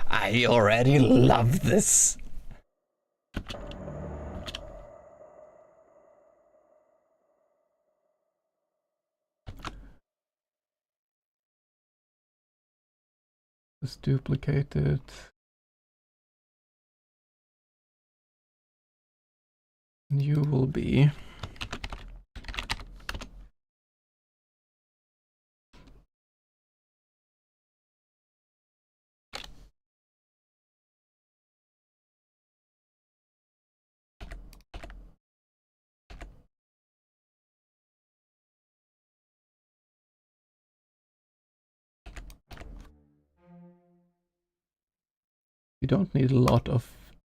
I already love this. Just duplicate it. And you will be you don't need a lot of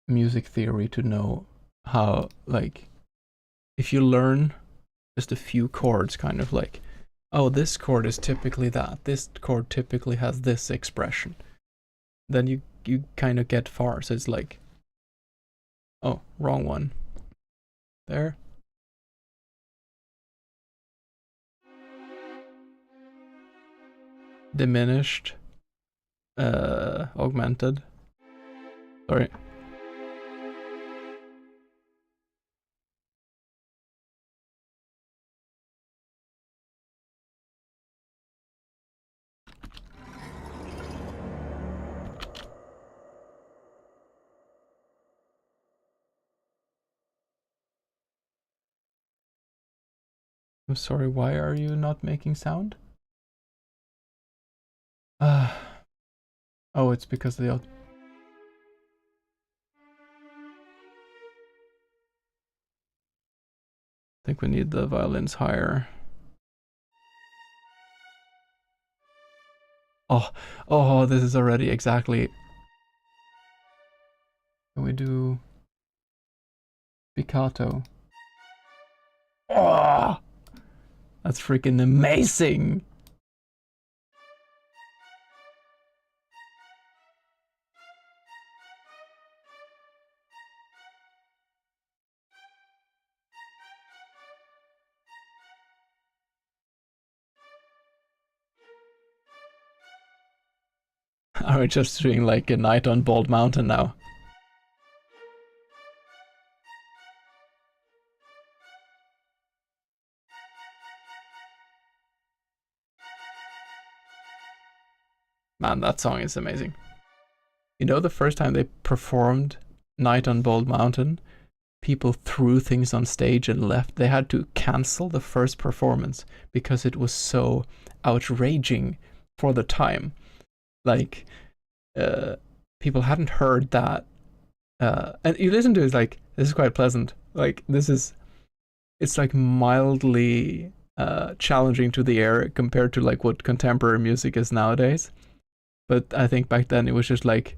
music theory to know how, like, if you learn just a few chords, kind of like, oh, this chord is typically that, this chord typically has this expression, then you kind of get far. So it's like, oh, wrong one. There. Diminished. Augmented. Sorry. I'm sorry, why are you not making sound? Oh, it's because the I think we need the violins higher. Oh, this is already exactly. Can we do Piccato? Oh, that's freaking amazing. Are we just doing like a night on Bald Mountain now? Man, that song is amazing. You know, the first time they performed Night on Bald Mountain, people threw things on stage and left. They had to cancel the first performance because it was so outraging for the time. Like, people hadn't heard that. And you listen to it, it's like, this is quite pleasant. Like, it's like mildly challenging to the ear compared to like what contemporary music is nowadays. But I think back then it was just like,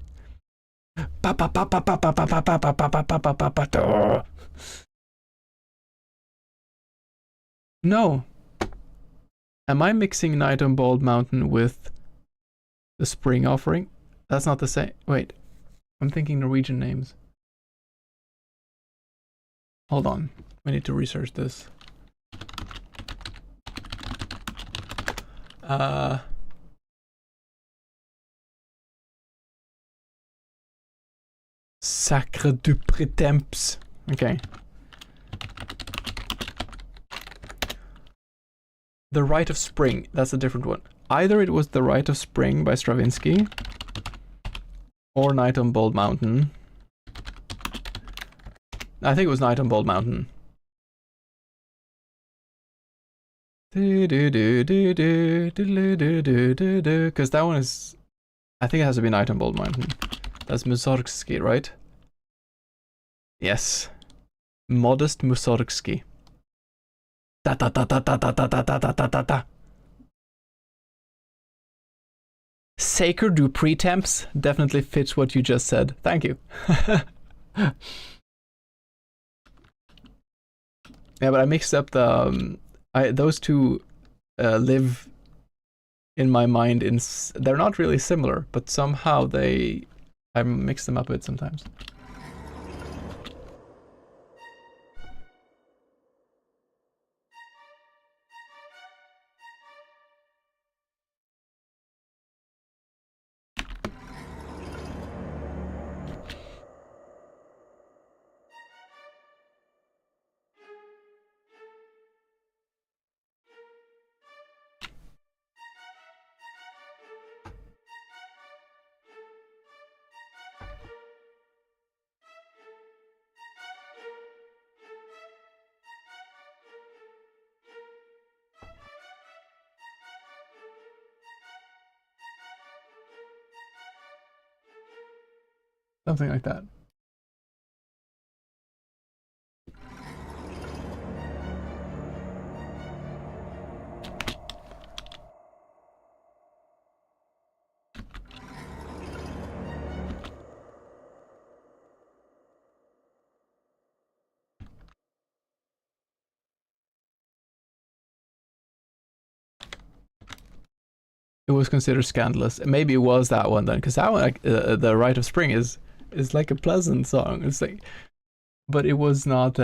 no. Am I mixing Night on Bald Mountain with the Spring Offering? That's not the same. Wait, I'm thinking Norwegian names. Hold on, we need to research this. Sacre du Prétemps. Okay. The Rite of Spring, that's a different one. Either it was The Rite of Spring by Stravinsky or Night on Bald Mountain. I think it was Night on Bald Mountain. Because that one is, I think it has to be Night on Bald Mountain. That's Mussorgsky, right? Yes. Modest Mussorgsky. Da da da da da da da da da da da da. Saker do pretemps definitely fits what you just said. Thank you. Yeah, but I mixed up the those two live in my mind in they're not really similar, but somehow I mix them up a bit sometimes. Something like that. It was considered scandalous. Maybe it was that one then, because that one, like, the Rite of Spring, is like a pleasant song. It's like, but it was not.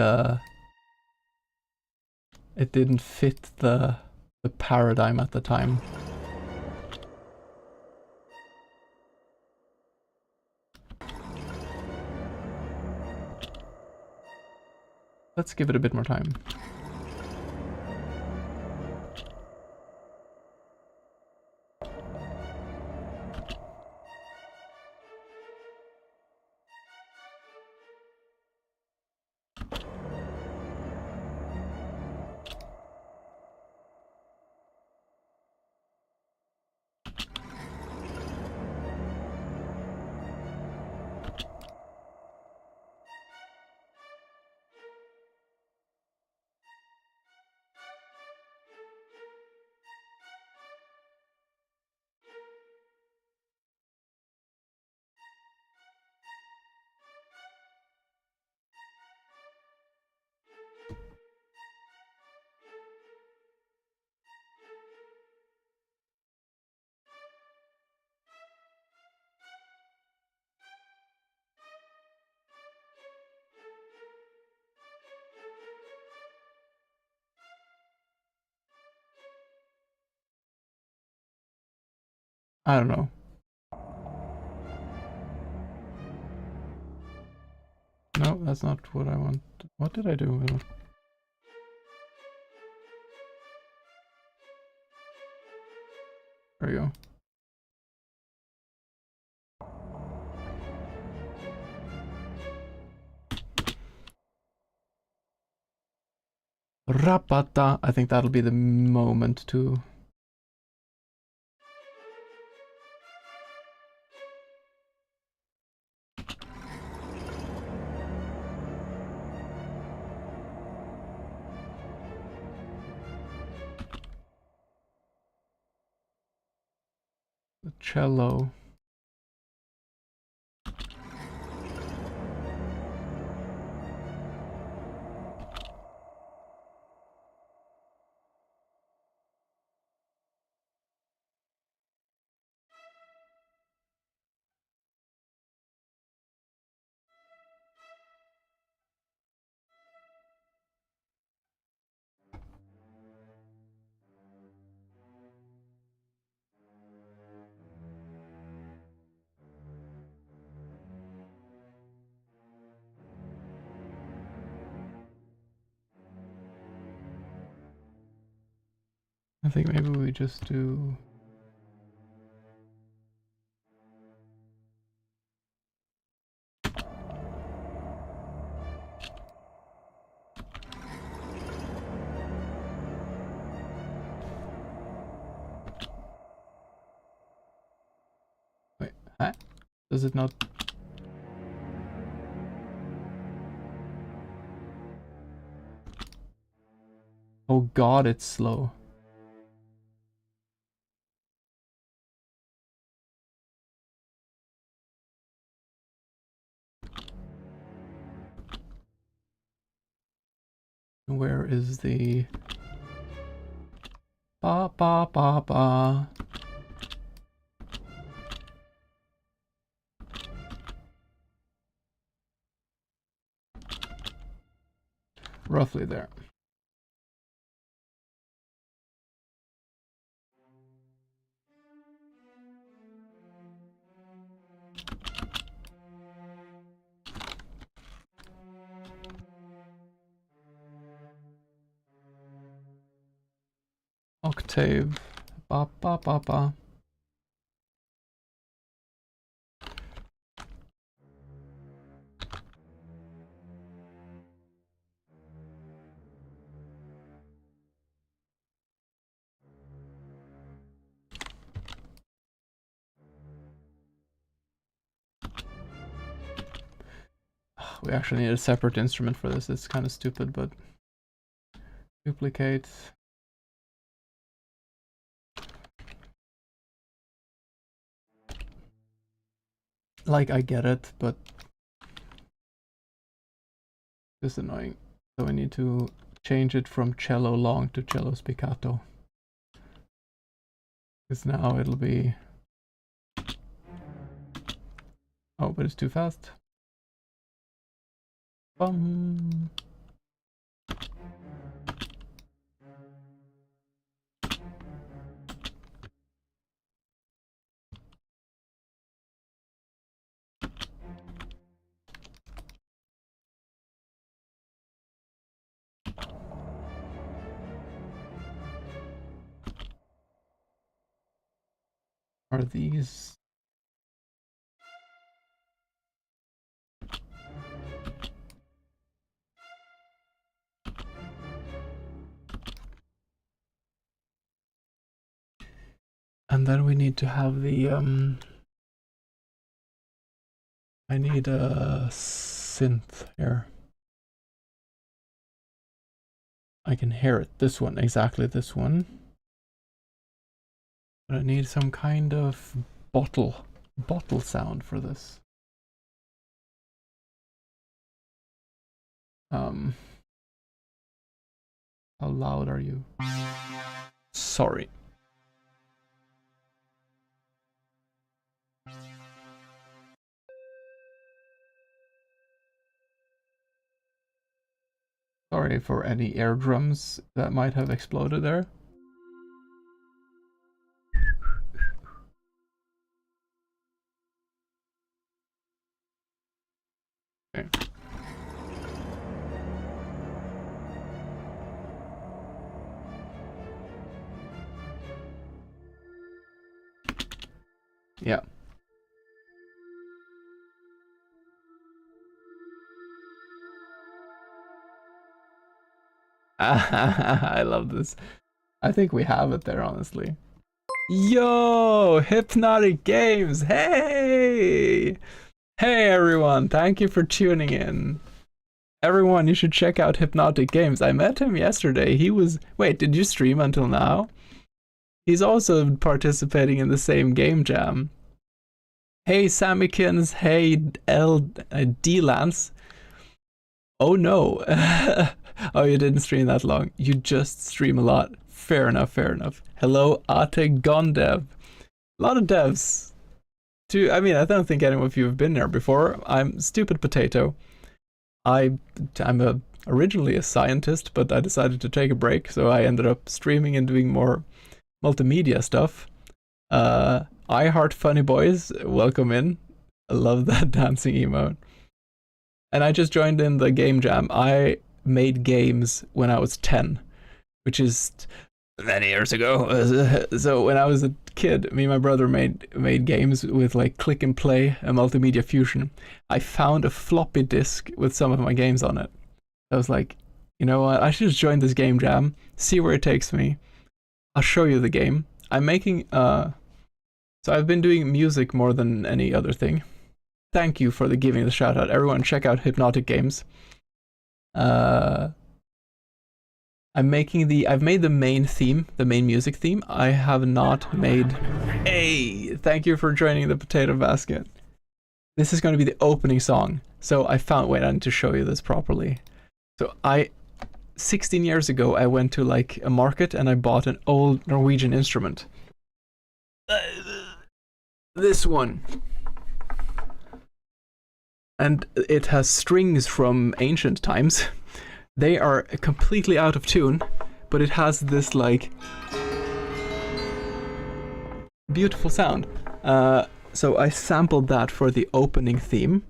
It didn't fit the paradigm at the time. Let's give it a bit more time. I don't know. No, that's not what I want. What did I do? There we go. Rapata. I think that'll be the moment to. The cello. I think maybe we just do. Wait, huh? Does it not? Oh god, it's slow. Where is the ba ba ba ba? Roughly there. Octave. Ba ba ba ba. We actually need a separate instrument for this. It's kind of stupid, but duplicate. Like, I get it, but it's annoying. So we need to change it from cello long to cello spiccato. Because now it'll be... Oh, but it's too fast. Bum. Are these... And then we need to have the I need a synth here. I can hear it. This one, exactly this one. But I need some kind of bottle sound for this. How loud are you? Sorry. Sorry for any eardrums that might have exploded there. Okay. Yeah. I love this. I think we have it there, honestly. Yo, Hypnotic Games. Hey! Hey everyone, thank you for tuning in. Everyone, you should check out Hypnotic Games. I met him yesterday. He was... Wait, did you stream until now? He's also participating in the same game jam. Hey Sammykins, hey D-Lance. Oh no. Oh, you didn't stream that long. You just stream a lot. Fair enough, fair enough. Hello, Ate Gondev. A lot of devs. I mean, I don't think any of you have been there before. I'm Stupid Potato. I'm originally a scientist, but I decided to take a break, so I ended up streaming and doing more multimedia stuff. I Heart Funny Boys, welcome in. I love that dancing emote. And I just joined in the game jam. I made games when I was 10, which is many years ago. So when I was a kid, me and my brother made games with like click and play and multimedia fusion. I found a floppy disk with some of my games on it. I was like, you know what, I should just join this game jam, see where it takes me. I'll show you the game. I'm making so I've been doing music more than any other thing. Thank you for giving the shout out. Everyone check out Hypnotic Games. I've made the main theme, the main music theme. I have not made... Hey, thank you for joining the Potato Basket. This is going to be the opening song. So I found... Wait, I need to show you this properly. So 16 years ago, I went to like a market and I bought an old Norwegian instrument. This one. And it has strings from ancient times. They are completely out of tune, but it has this like beautiful sound. So I sampled that for the opening theme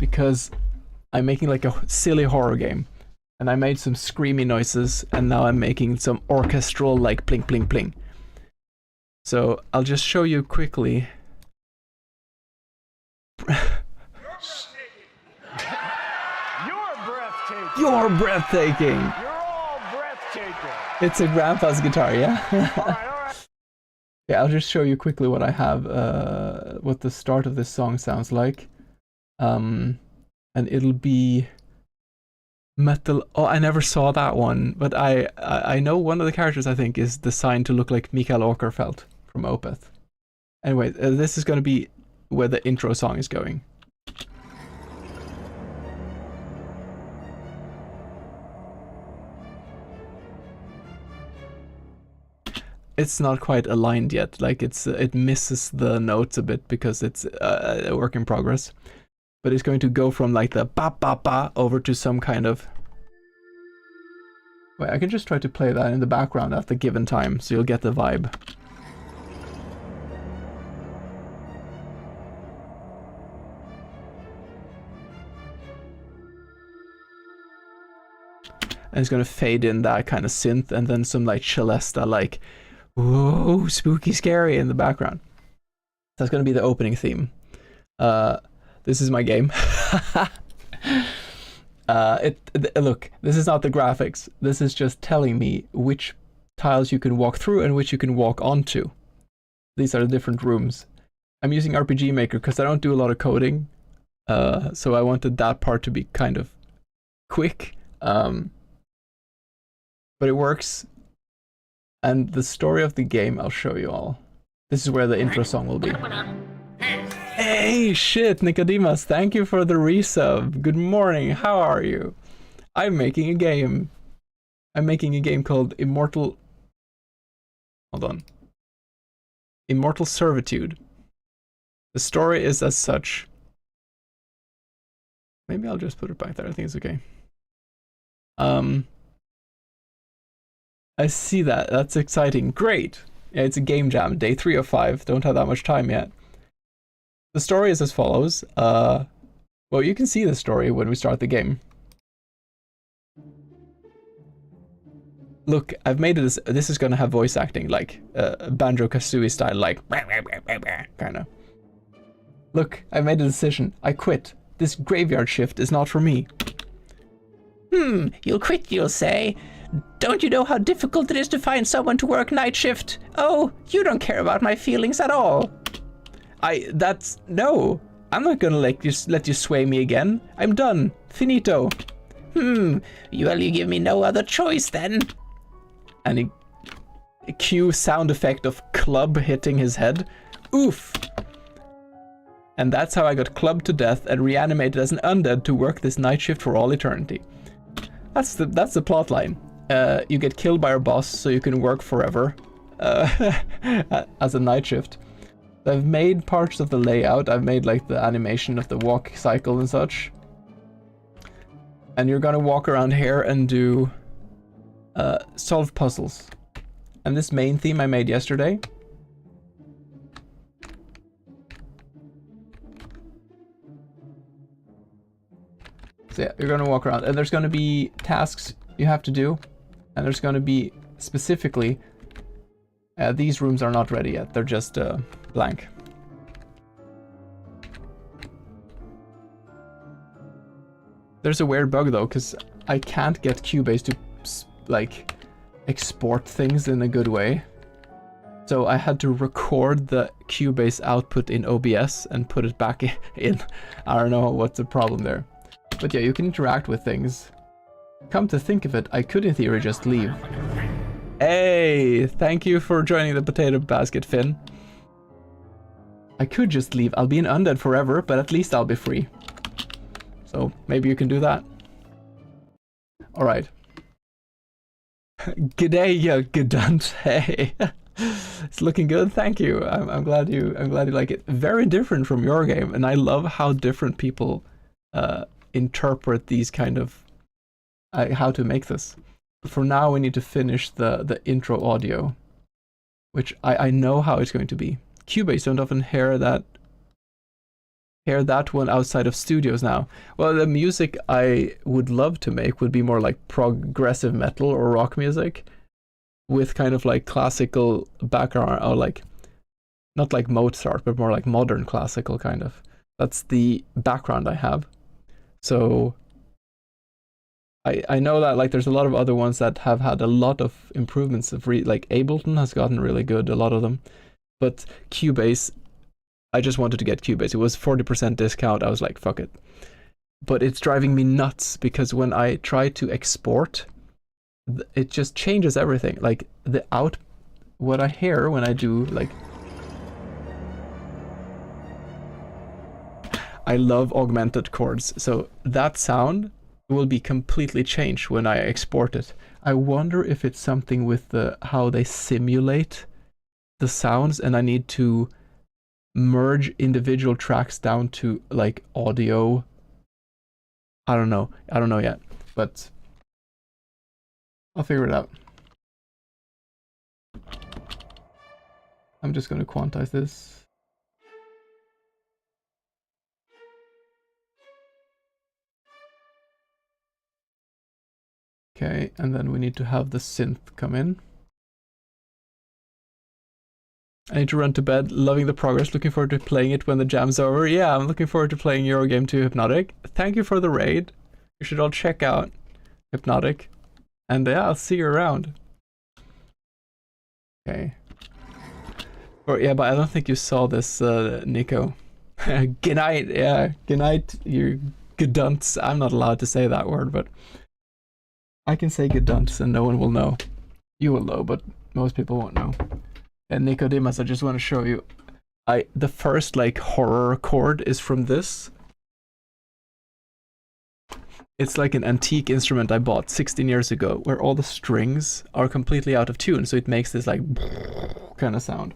because I'm making like a silly horror game, and I made some screamy noises, and now I'm making some orchestral like pling pling pling. So I'll just show you quickly. You're breathtaking. You're all breathtaking. It's a grandpa's guitar, yeah? All right. Yeah, I'll just show you quickly what I have, what the start of this song sounds like. And it'll be metal. Oh, I never saw that one, but I know one of the characters, I think, is designed to look like Mikael Åkerfeldt from Opeth. Anyway, this is going to be where the intro song is going. It's not quite aligned yet, like it misses the notes a bit because it's a work in progress. But it's going to go from like the ba ba ba over to some kind of... Wait, I can just try to play that in the background at the given time, so you'll get the vibe. And it's gonna fade in that kind of synth, and then some like Celesta, like, whoa, spooky, scary in the background. That's gonna be the opening theme. This is my game. Look, this is not the graphics. This is just telling me which tiles you can walk through and which you can walk onto. These are the different rooms. I'm using RPG Maker because I don't do a lot of coding. So I wanted that part to be kind of quick. But it works. And the story of the game, I'll show you all. This is where the intro song will be. Hey, shit, Nicodemus, thank you for the resub. Good morning, how are you? I'm making a game. I'm making a game called Immortal... Hold on. Immortal Servitude. The story is as such. Maybe I'll just put it back there, I think it's okay. I see that, that's exciting. Great! Yeah, it's a game jam, day 3 of 5, don't have that much time yet. The story is as follows. Well, you can see the story when we start the game. Look, I've made it this is gonna have voice acting, like Banjo-Kazooie style, like kinda. Look, I made a decision. I quit. This graveyard shift is not for me. You'll quit, you'll say. Don't you know how difficult it is to find someone to work night shift? Oh, you don't care about my feelings at all. No. I'm not gonna let you sway me again. I'm done. Finito. Well, you give me no other choice then. And a cue sound effect of club hitting his head. Oof. And that's how I got clubbed to death and reanimated as an undead to work this night shift for all eternity. That's the plot line. You get killed by our boss so you can work forever as a night shift. I've made parts of the layout. I've made like the animation of the walk cycle and such. And you're gonna walk around here and do solve puzzles. And this main theme I made yesterday. So yeah, you're gonna walk around and there's gonna be tasks you have to do. And there's gonna be specifically, these rooms are not ready yet. They're just blank. There's a weird bug though, because I can't get Cubase to like export things in a good way. So I had to record the Cubase output in OBS and put it back in. I don't know what's the problem there. But yeah, you can interact with things. Come to think of it, I could in theory just leave. Hey, thank you for joining the potato basket, Finn. I could just leave. I'll be an undead forever, but at least I'll be free. So maybe you can do that. All right. G'day, you Gedunt. Hey. It's looking good. Thank you. I'm glad you like it. Very different from your game, and I love how different people interpret these kind of how to make this. But for now, we need to finish the intro audio, which I know how it's going to be. Cubase don't often hear that one outside of studios now. Well, the music I would love to make would be more like progressive metal or rock music, with kind of like classical background, or like not like Mozart, but more like modern classical kind of. That's the background I have. So I know that like there's a lot of other ones that have had a lot of improvements of like Ableton has gotten really good, a lot of them. But Cubase, I just wanted to get Cubase. It was 40% discount. I was like, fuck it. But it's driving me nuts because when I try to export, it just changes everything. Like what I hear when I do like, I love augmented chords. So that sound will be completely changed when I export it. I wonder if it's something with how they simulate the sounds, and I need to merge individual tracks down to like audio. I don't know yet, but I'll figure it out. I'm just going to quantize this. Okay, and then we need to have the synth come in. I need to run to bed. Loving the progress. Looking forward to playing it when the jam's over. Yeah, I'm looking forward to playing Eurogame 2 Hypnotic. Thank you for the raid. You should all check out Hypnotic. And yeah, I'll see you around. Okay. Or yeah, but I don't think you saw this, Nico. Good night, yeah. Good night, you gedunts. I'm not allowed to say that word, but I can say gedunts and no one will know. You will know, but most people won't know. And Nicodemus, I just want to show you. The first like horror chord is from this. It's like an antique instrument I bought 16 years ago, where all the strings are completely out of tune, so it makes this like kind of sound.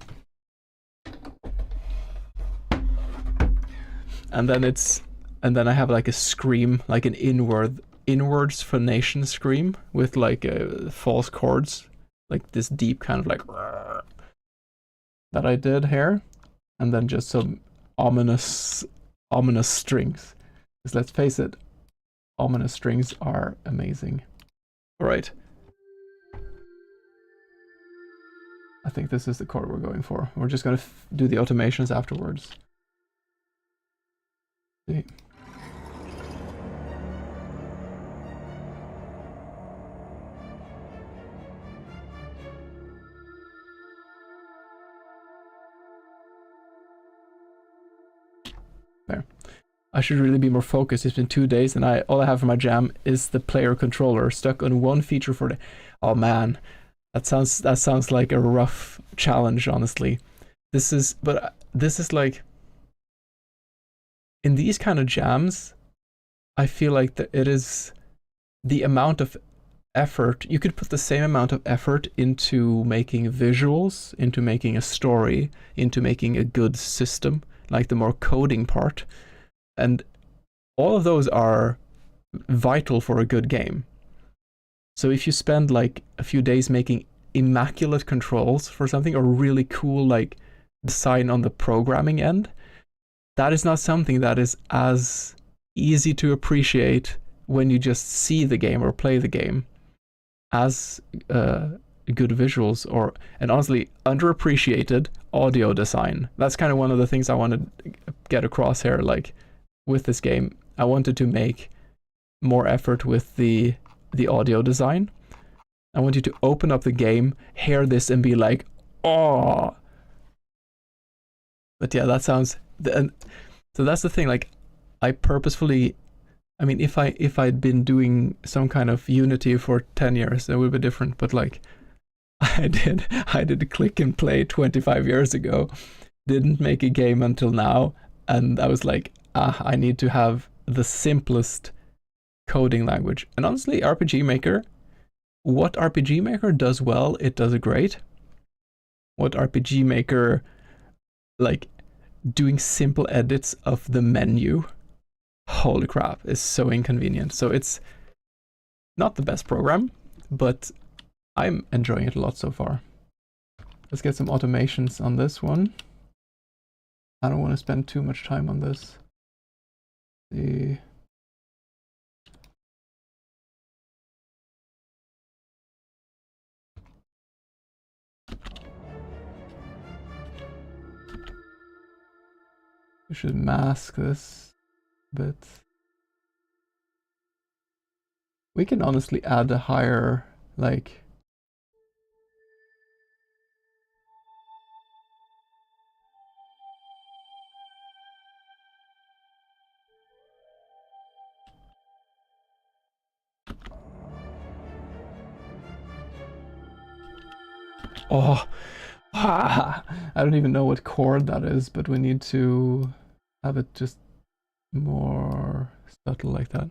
And then I have like a scream, like an inwards phonation scream with like false chords, like this deep kind of like that I did here, and then just some ominous strings. Because let's face it, ominous strings are amazing. All right. I think this is the chord we're going for. We're just going to do the automations afterwards. See. There. I should really be more focused. It's been 2 days and all I have for my jam is the player controller, stuck on one feature for the... Oh man, that sounds like a rough challenge, honestly. This is like... In these kind of jams, I feel like it is the amount of effort. You could put the same amount of effort into making visuals, into making a story, into making a good system, like the more coding part. And all of those are vital for a good game. So if you spend like a few days making immaculate controls for something, or really cool like design on the programming end, that is not something that is as easy to appreciate when you just see the game or play the game as good visuals, and honestly underappreciated audio design. That's kind of one of the things I want to get across here. Like with this game, I wanted to make more effort with the audio design. I want you to open up the game, hear this, and be like, oh. But yeah, that sounds. So that's the thing. Like, I purposefully. I mean, if I'd been doing some kind of Unity for 10 years, it would be different. But like, I did click and play 25 years ago. Didn't make a game until now, and I was like, I need to have the simplest coding language. And honestly, RPG Maker, what RPG Maker does well, it does it great. What RPG Maker, like doing simple edits of the menu, holy crap, is so inconvenient. So it's not the best program, but I'm enjoying it a lot so far. Let's get some automations on this one. I don't want to spend too much time on this. See. We should mask this a bit. We can honestly add a higher, like... Oh, I don't even know what chord that is, but we need to have it just more subtle like that.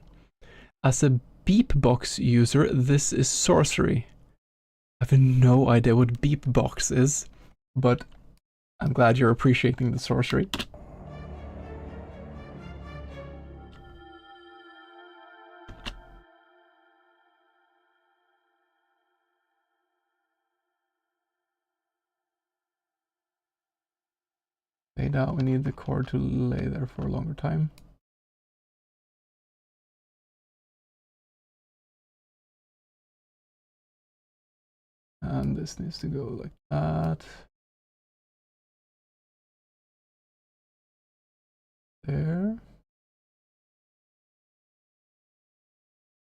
As a beepbox user, this is sorcery. I have no idea what beepbox is, but I'm glad you're appreciating the sorcery. Fade out, we need the chord to lay there for a longer time. And this needs to go like that. There.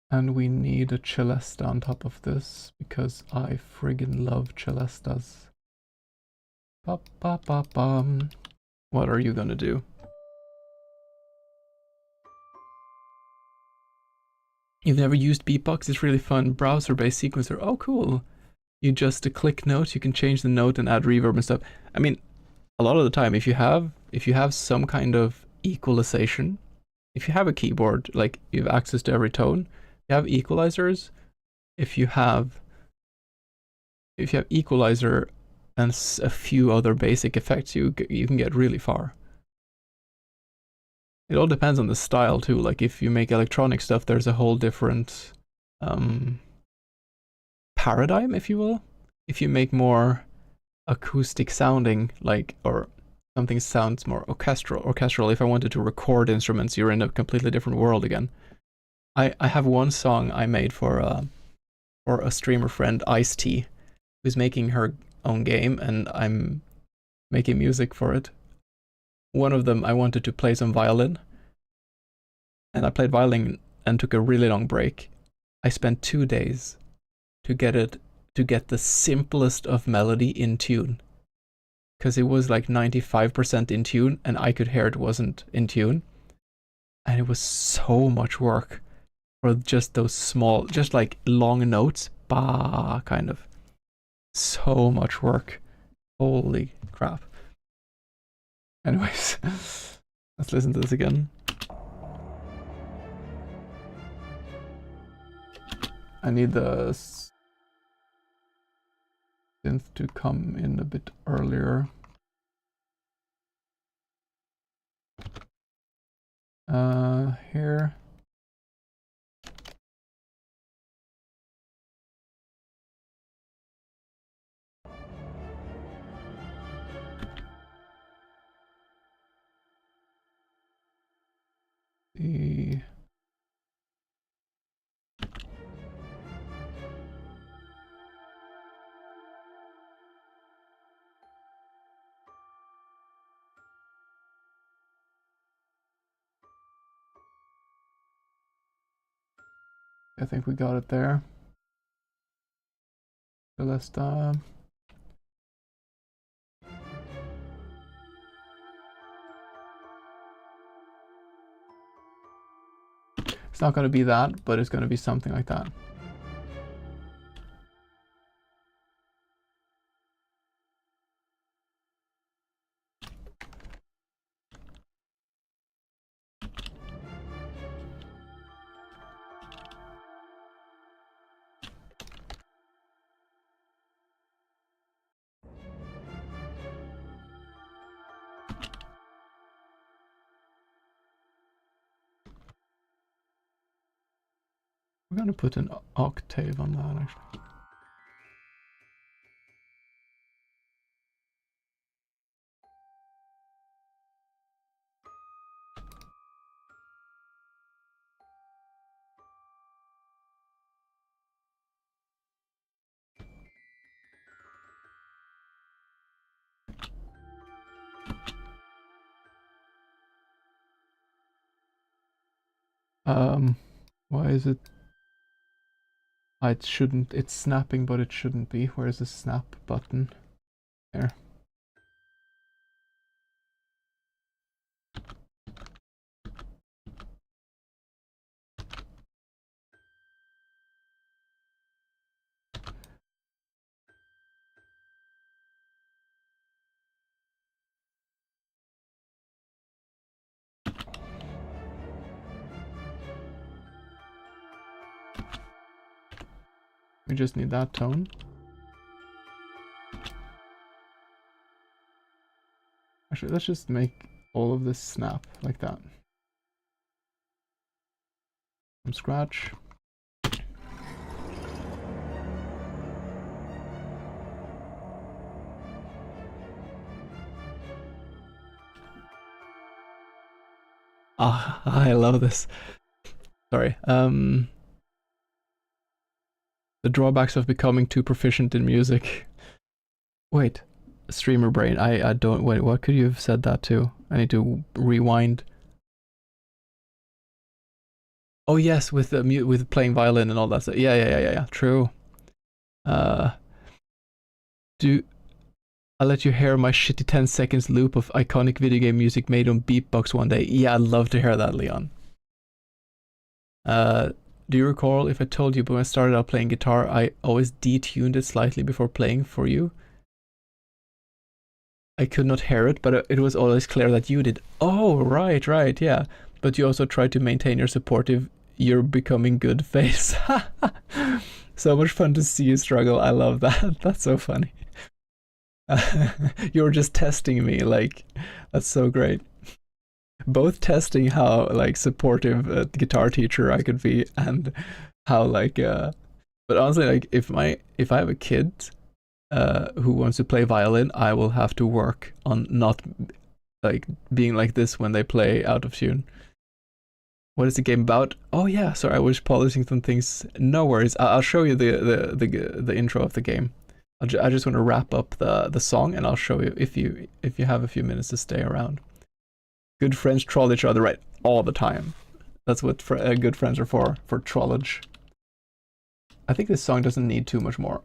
And we need a celesta on top of this, because I friggin' love celestas. Ba ba ba bum. What are you gonna do? You've never used Beatbox? It's really fun. Browser-based sequencer. Oh, cool. You just click notes, you can change the note and add reverb and stuff. I mean, a lot of the time, if you have some kind of equalization, if you have a keyboard, like you have access to every tone, you have equalizers. If you have equalizer and a few other basic effects, you can get really far. It all depends on the style too. Like if you make electronic stuff, there's a whole different paradigm, if you will. If you make more acoustic sounding, like, or something sounds more orchestral. If I wanted to record instruments, you're in a completely different world again. I have one song I made for a streamer friend, Ice-T, who's making her own game, and I'm making music for it. One of them, I wanted to play some violin, and I played violin and took a really long break. I spent 2 days to get the simplest of melody in tune, because it was like 95% in tune, and I could hear it wasn't in tune, and it was so much work for just those small, just like long notes, bah, kind of. So much work. Holy crap. Anyways, let's listen to this again. I need the synth to come in a bit earlier. Here. The I think we got it there. So let's it's not going to be that, but it's going to be something like that. We're gonna put an octave on that actually. Why is it? It shouldn't. It's snapping, but it shouldn't be. Where's the snap button? There. We just need that tone. Actually, let's just make all of this snap like that. From scratch. Ah, I love this. Sorry. The drawbacks of becoming too proficient in music. Wait, streamer brain. I don't. Wait, what could you have said that to? I need to rewind. Oh yes, with the with playing violin and all that stuff. Yeah. True. Do I'll let you hear my shitty 10 seconds loop of iconic video game music made on beatbox one day. Yeah, I'd love to hear that, Leon. Do you recall if I told you when I started out playing guitar, I always detuned it slightly before playing for you? I could not hear it, but it was always clear that you did. Oh, right, yeah. But you also tried to maintain your supportive, you're becoming good face. So much fun to see you struggle. I love that. That's so funny. You were just testing me, like, that's so great. Both testing how like supportive a guitar teacher I could be and how like but honestly, like if I have a kid who wants to play violin, I will have to work on not like being like this when they play out of tune. What is the game about? Oh yeah, sorry, I was polishing some things. No worries, I'll show you the intro of the game. I just want to wrap up the song and I'll show you if you have a few minutes to stay around. Good friends troll each other right all the time. That's what good friends are for trollage. I think this song doesn't need too much more.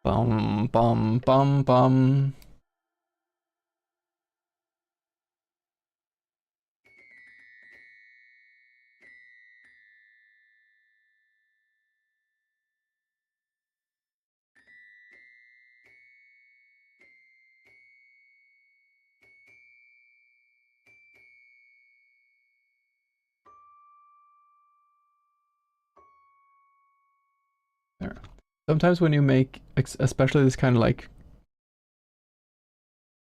Bum bum bum bum. There. Sometimes when you make, especially this kind of like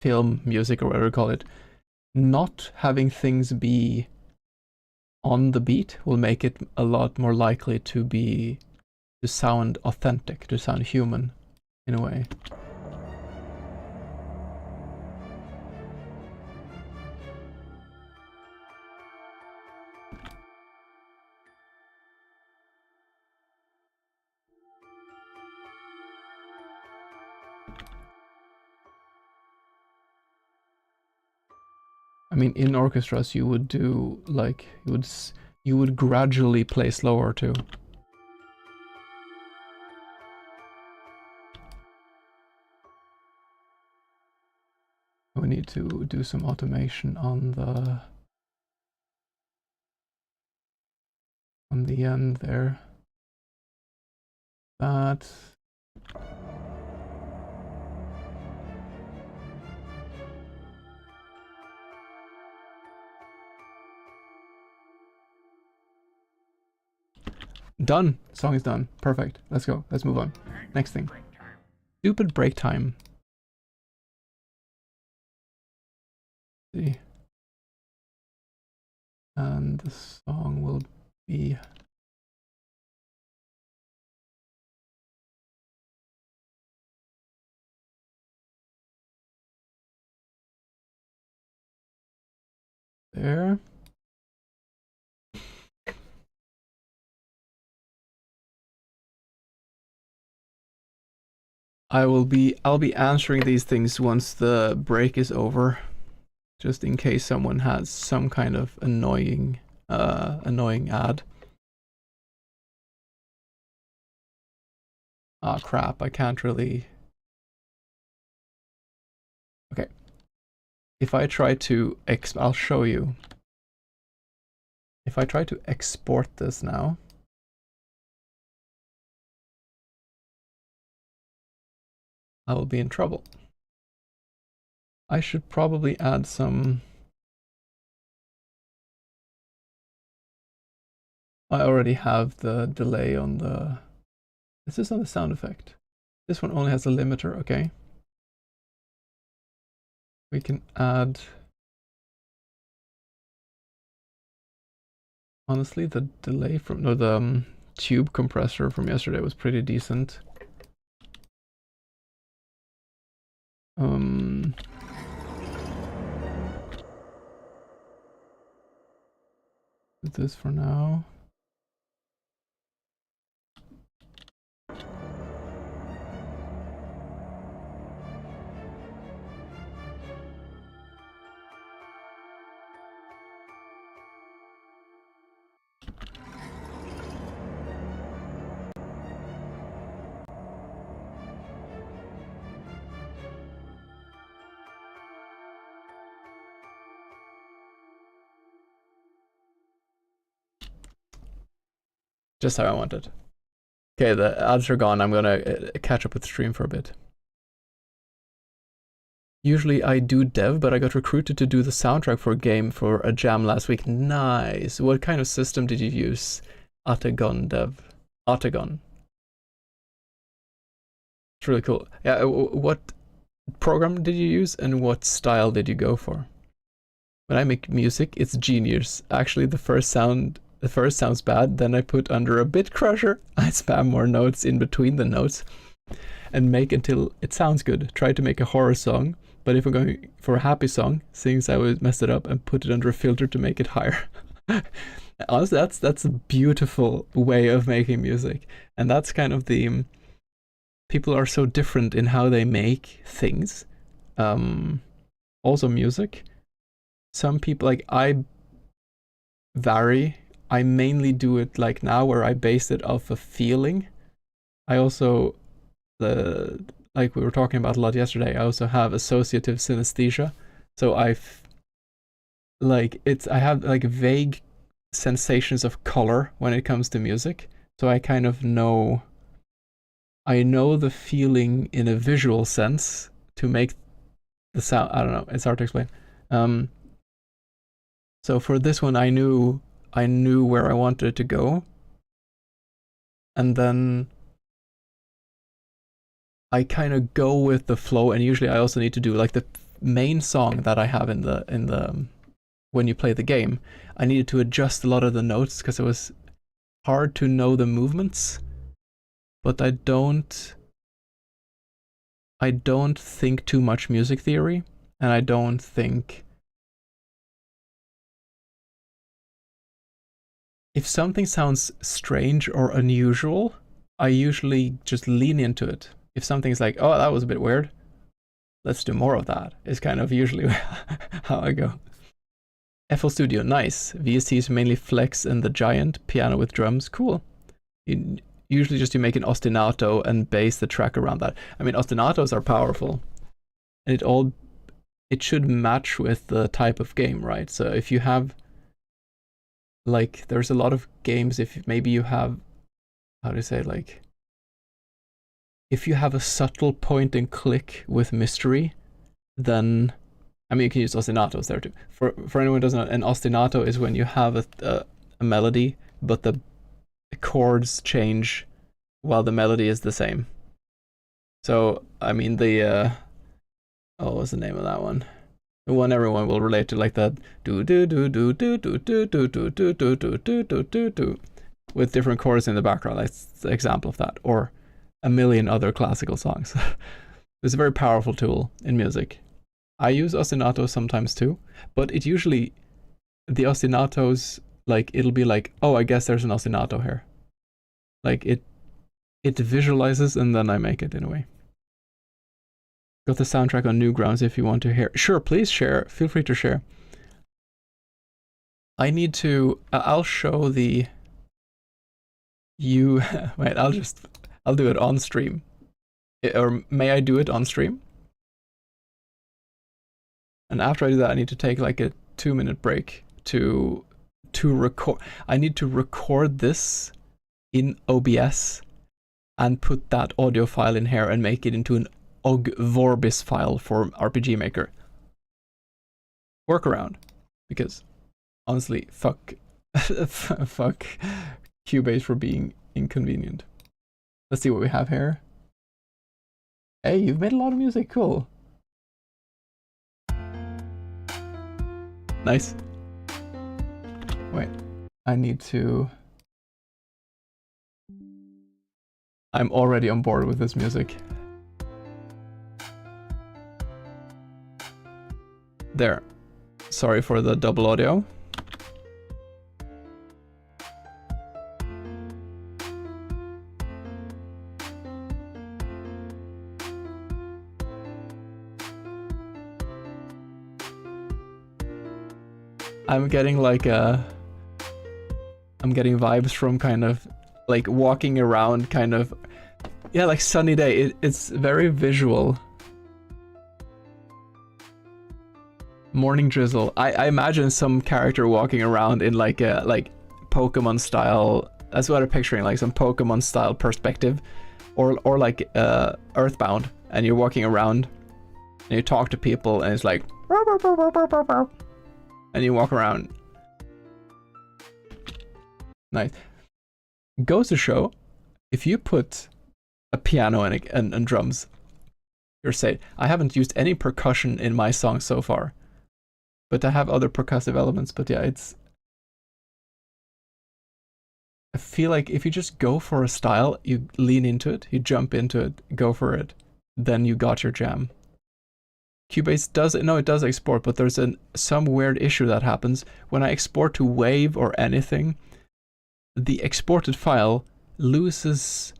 film music or whatever you call it, not having things be on the beat will make it a lot more likely to sound authentic, to sound human in a way. I mean, in orchestras, you would do like you would gradually play slower too. We need to do some automation on the end there. That. Done. Song is done. Perfect. Let's go. Let's move on. Next thing. Stupid break time. Let's see. And the song will be... there. I'll be answering these things once the break is over, just in case someone has some kind of annoying ad. Ah, crap, I can't really... Okay. If I try to I'll show you. If I try to export this now, I will be in trouble. I should probably add some... I already have the delay on the... This is not the sound effect. This one only has a limiter, okay. We can add... Honestly, the delay from... No, the tube compressor from yesterday was pretty decent. Do this for now. Just how I wanted. Okay, the ads are gone. I'm gonna catch up with the stream for a bit. Usually I do dev, but I got recruited to do the soundtrack for a game for a jam last week. Nice. What kind of system did you use? Atagon dev. Atagon. It's really cool. Yeah, what program did you use and what style did you go for? When I make music, it's Genius. Actually, the first sounds bad, then I put under a bit crusher, I spam more notes in between the notes and make until it sounds good. Try to make a horror song, but if I'm going for a happy song, since I would mess it up and put it under a filter to make it higher. Honestly, that's a beautiful way of making music. And that's kind of the... people are so different in how they make things. Also music. Some people, like, I vary. I mainly do it like now where I base it off a feeling. I also, like we were talking about a lot yesterday, I also have associative synesthesia. So I have like vague sensations of color when it comes to music. So I kind of know, I know the feeling in a visual sense to make the sound. I don't know, it's hard to explain. So for this one, I knew where I wanted it to go. And then I kind of go with the flow, and usually I also need to do like the main song that I have in the when you play the game. I needed to adjust a lot of the notes because it was hard to know the movements. But I don't think too much music theory, and I don't think... If something sounds strange or unusual, I usually just lean into it. If something's like, oh, that was a bit weird, let's do more of that, is kind of usually how I go. FL Studio, nice. VSTs mainly Flex and the Giant, piano with drums, cool. Usually just you make an ostinato and base the track around that. I mean, ostinatos are powerful. And it should match with the type of game, right? So if you have... like, there's a lot of games, if maybe you have, how do you say, like, if you have a subtle point and click with mystery, then, I mean, you can use ostinatos there too. For anyone who doesn't know, an ostinato is when you have a melody, but the chords change while the melody is the same. So, I mean, the, oh, what's the name of that one? The one everyone will relate to, like that do do do do do do do do do do do do do do do do, with different chords in the background. That's the example of that, or a million other classical songs. It's a very powerful tool in music. I use ostinatos sometimes too, but it usually, the ostinatos, like, it'll be like, oh, I guess there's an ostinato here. Like, it visualizes, and then I make it in a way. Got the soundtrack on Newgrounds if you want to hear. Sure, please share. Feel free to share. I need to, I'll show the, wait, I'll do it on stream. Or may I do it on stream? And after I do that, I need to take like a 2-minute break to record. I need to record this in OBS and put that audio file in here and make it into an OGG Vorbis file for RPG Maker. Workaround, because honestly, fuck Cubase for being inconvenient. Let's see what we have here. Hey, you've made a lot of music, cool. Nice. Wait, I need to... I'm already on board with this music. There. Sorry for the double audio. I'm getting like I'm getting vibes from kind of like walking around, kind of, yeah, like sunny day. It's very visual. Morning drizzle. I imagine some character walking around in like a Pokemon style. That's what I'm picturing, like some Pokemon style perspective, or like Earthbound, and you're walking around and you talk to people and it's like and you walk around. Nice. Goes to show, if you put a piano and drums, you're safe. I haven't used any percussion in my songs so far, but I have other percussive elements. But yeah, I feel like if you just go for a style, you lean into it, you jump into it, go for it, then you got your jam. Cubase does, no, it does export, but there's some weird issue that happens when I export to WAV or anything. The exported file loses,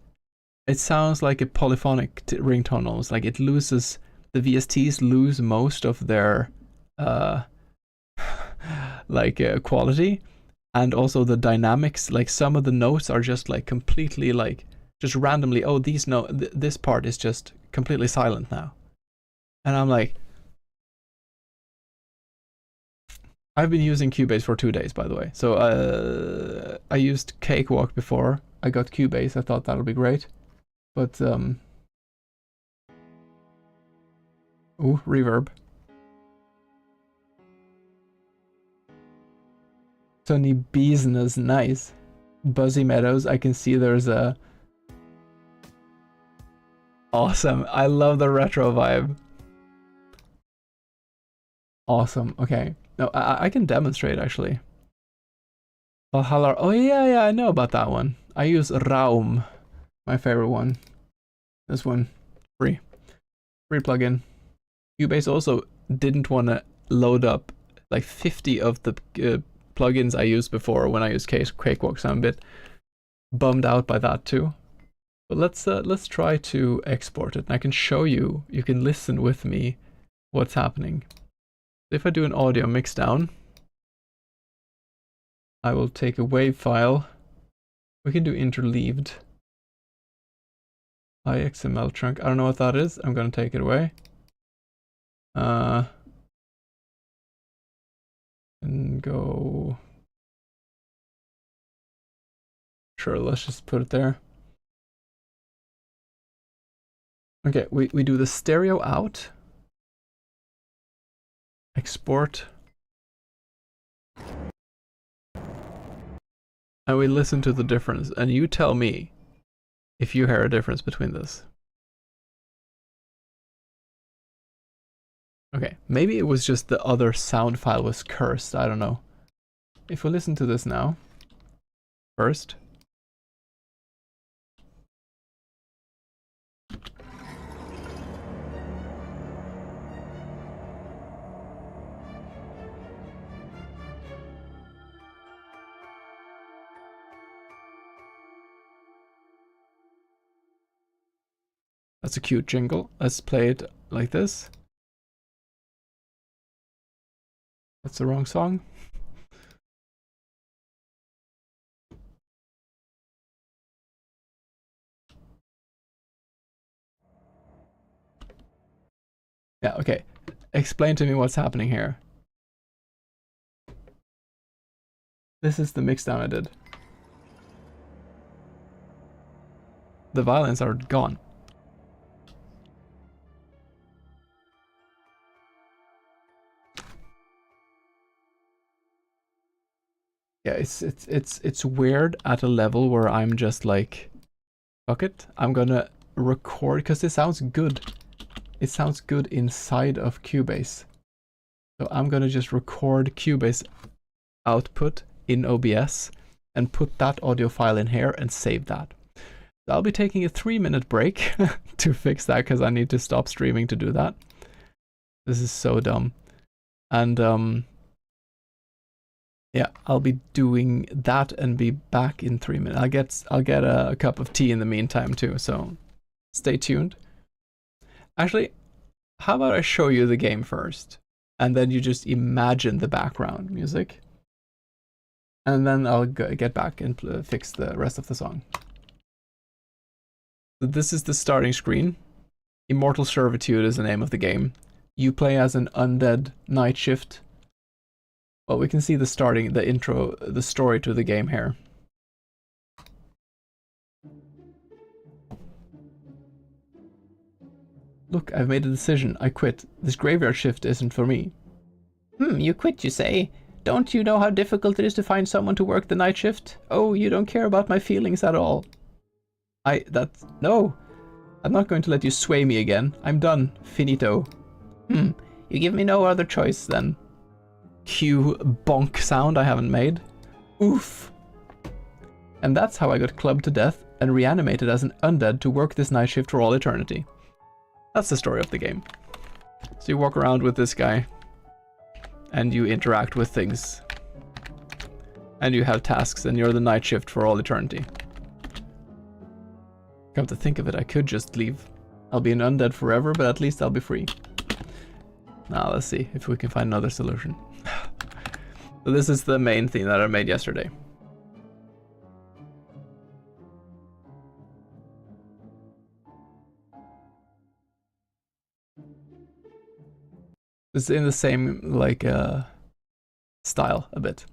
it sounds like a polyphonic ringtone almost, like it loses, the VSTs lose most of their quality, and also the dynamics, like some of the notes are just like completely like, just randomly, oh, this part is just completely silent now. And I'm like, I've been using Cubase for 2 days, by the way. So I used Cakewalk before I got Cubase. I thought that'll be great. But, ooh, reverb. Sunny business, nice. Buzzy Meadows, I can see there's a... Awesome, I love the retro vibe. Awesome, okay. No, I can demonstrate actually. Valhalla, oh yeah, I know about that one. I use Raum, my favorite one. This one, free plugin. Cubase also didn't want to load up like 50 of the plugins I used before when I used Cakewalk, so I'm a bit bummed out by that too. But let's try to export it, and I can show you. You can listen with me what's happening. If I do an audio mix down, I will take a WAV file. We can do interleaved. IXML trunk. I don't know what that is. I'm gonna take it away. And go. Sure, let's just put it there. Okay, we do the stereo out. Export. and we listen to the difference, and you tell me if you hear a difference between this. Okay, maybe it was just the other sound file was cursed, I don't know. If we listen to this now, first. That's a cute jingle. Let's play it like this. That's the wrong song. Yeah, okay. Explain to me what's happening here. This is the mixdown I did. The violins are gone. Yeah, it's weird at a level where I'm just like, fuck it, I'm gonna record, because it sounds good. It sounds good inside of Cubase. So I'm gonna just record Cubase output in OBS and put that audio file in here and save that. So I'll be taking a 3-minute break to fix that, because I need to stop streaming to do that. This is so dumb. And yeah, I'll be doing that and be back in 3 minutes. I'll get a cup of tea in the meantime too, so stay tuned. Actually, how about I show you the game first, and then you just imagine the background music, and then I'll get back and fix the rest of the song. So this is the starting screen. Immortal Servitude is the name of the game. You play as an undead night shift. Well, we can see the intro, the story to the game here. Look, I've made a decision. I quit. This graveyard shift isn't for me. You quit, you say? Don't you know how difficult it is to find someone to work the night shift? Oh, you don't care about my feelings at all. No. I'm not going to let you sway me again. I'm done. Finito. You give me no other choice then. Cue bonk sound I haven't made. Oof. And that's how I got clubbed to death and reanimated as an undead to work this night shift for all eternity. That's the story of the game. So you walk around with this guy, and you interact with things. And you have tasks, and you're the night shift for all eternity. Come to think of it, I could just leave. I'll be an undead forever, but at least I'll be free. Now let's see if we can find another solution. So this is the main theme that I made yesterday. It's in the same like style a bit.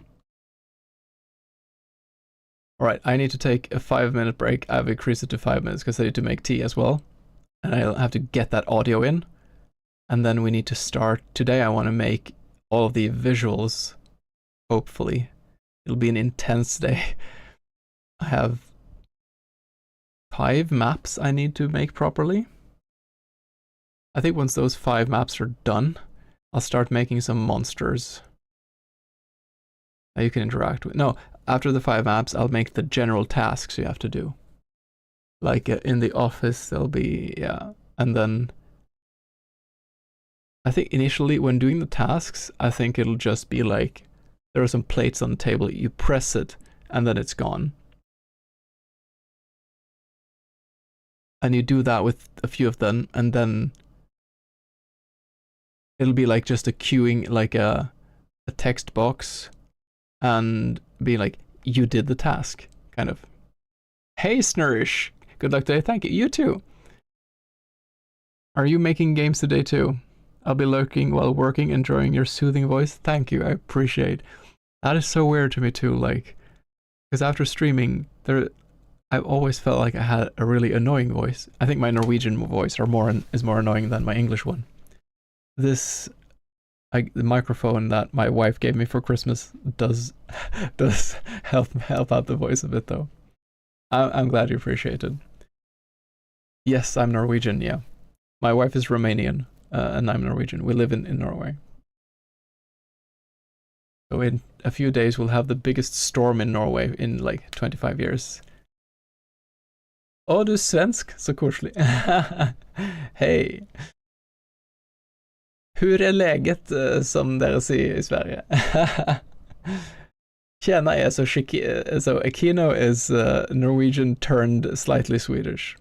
Alright, I need to take a 5-minute break. I've increased it to 5 minutes because I need to make tea as well. And I'll have to get that audio in. And then we need to start. Today I want to make all of the visuals. Hopefully. It'll be an intense day. I have 5 maps I need to make properly. I think once those 5 maps are done, I'll start making some monsters that you can interact with. No, after the 5 maps, I'll make the general tasks you have to do. Like in the office, there'll be, yeah. And then I think initially when doing the tasks, I think it'll just be like, there are some plates on the table, you press it, and then it's gone. And you do that with a few of them, and then it'll be like just a queuing, like a text box, and be like, you did the task, kind of. Hey, Snurish, good luck today. Thank you. You too. Are you making games today too? I'll be lurking while working, enjoying your soothing voice. Thank you. I appreciate. That is so weird to me too. Like, because after streaming, I've always felt like I had a really annoying voice. I think my Norwegian voice is more annoying than my English one. This the microphone that my wife gave me for Christmas does help out the voice a bit though. I'm glad you appreciate it. Yes, I'm Norwegian. Yeah, my wife is Romanian and I'm Norwegian. We live in Norway. So in a few days we'll have the biggest storm in Norway in like 25 years. Å, du er svensk, så koselig. Hei. Hur är läget, som dere sier I Sverige? Tjena är så so Aquino is Norwegian turned slightly Swedish.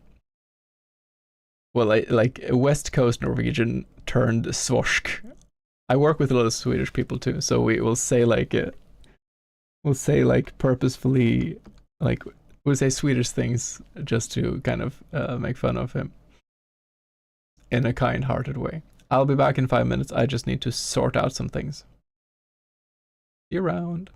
Well, like West Coast Norwegian turned svorsk. I work with a lot of Swedish people too, so we will say like purposefully, like we'll say Swedish things just to kind of make fun of him in a kind-hearted way. I'll be back in 5 minutes. I just need to sort out some things. See you around.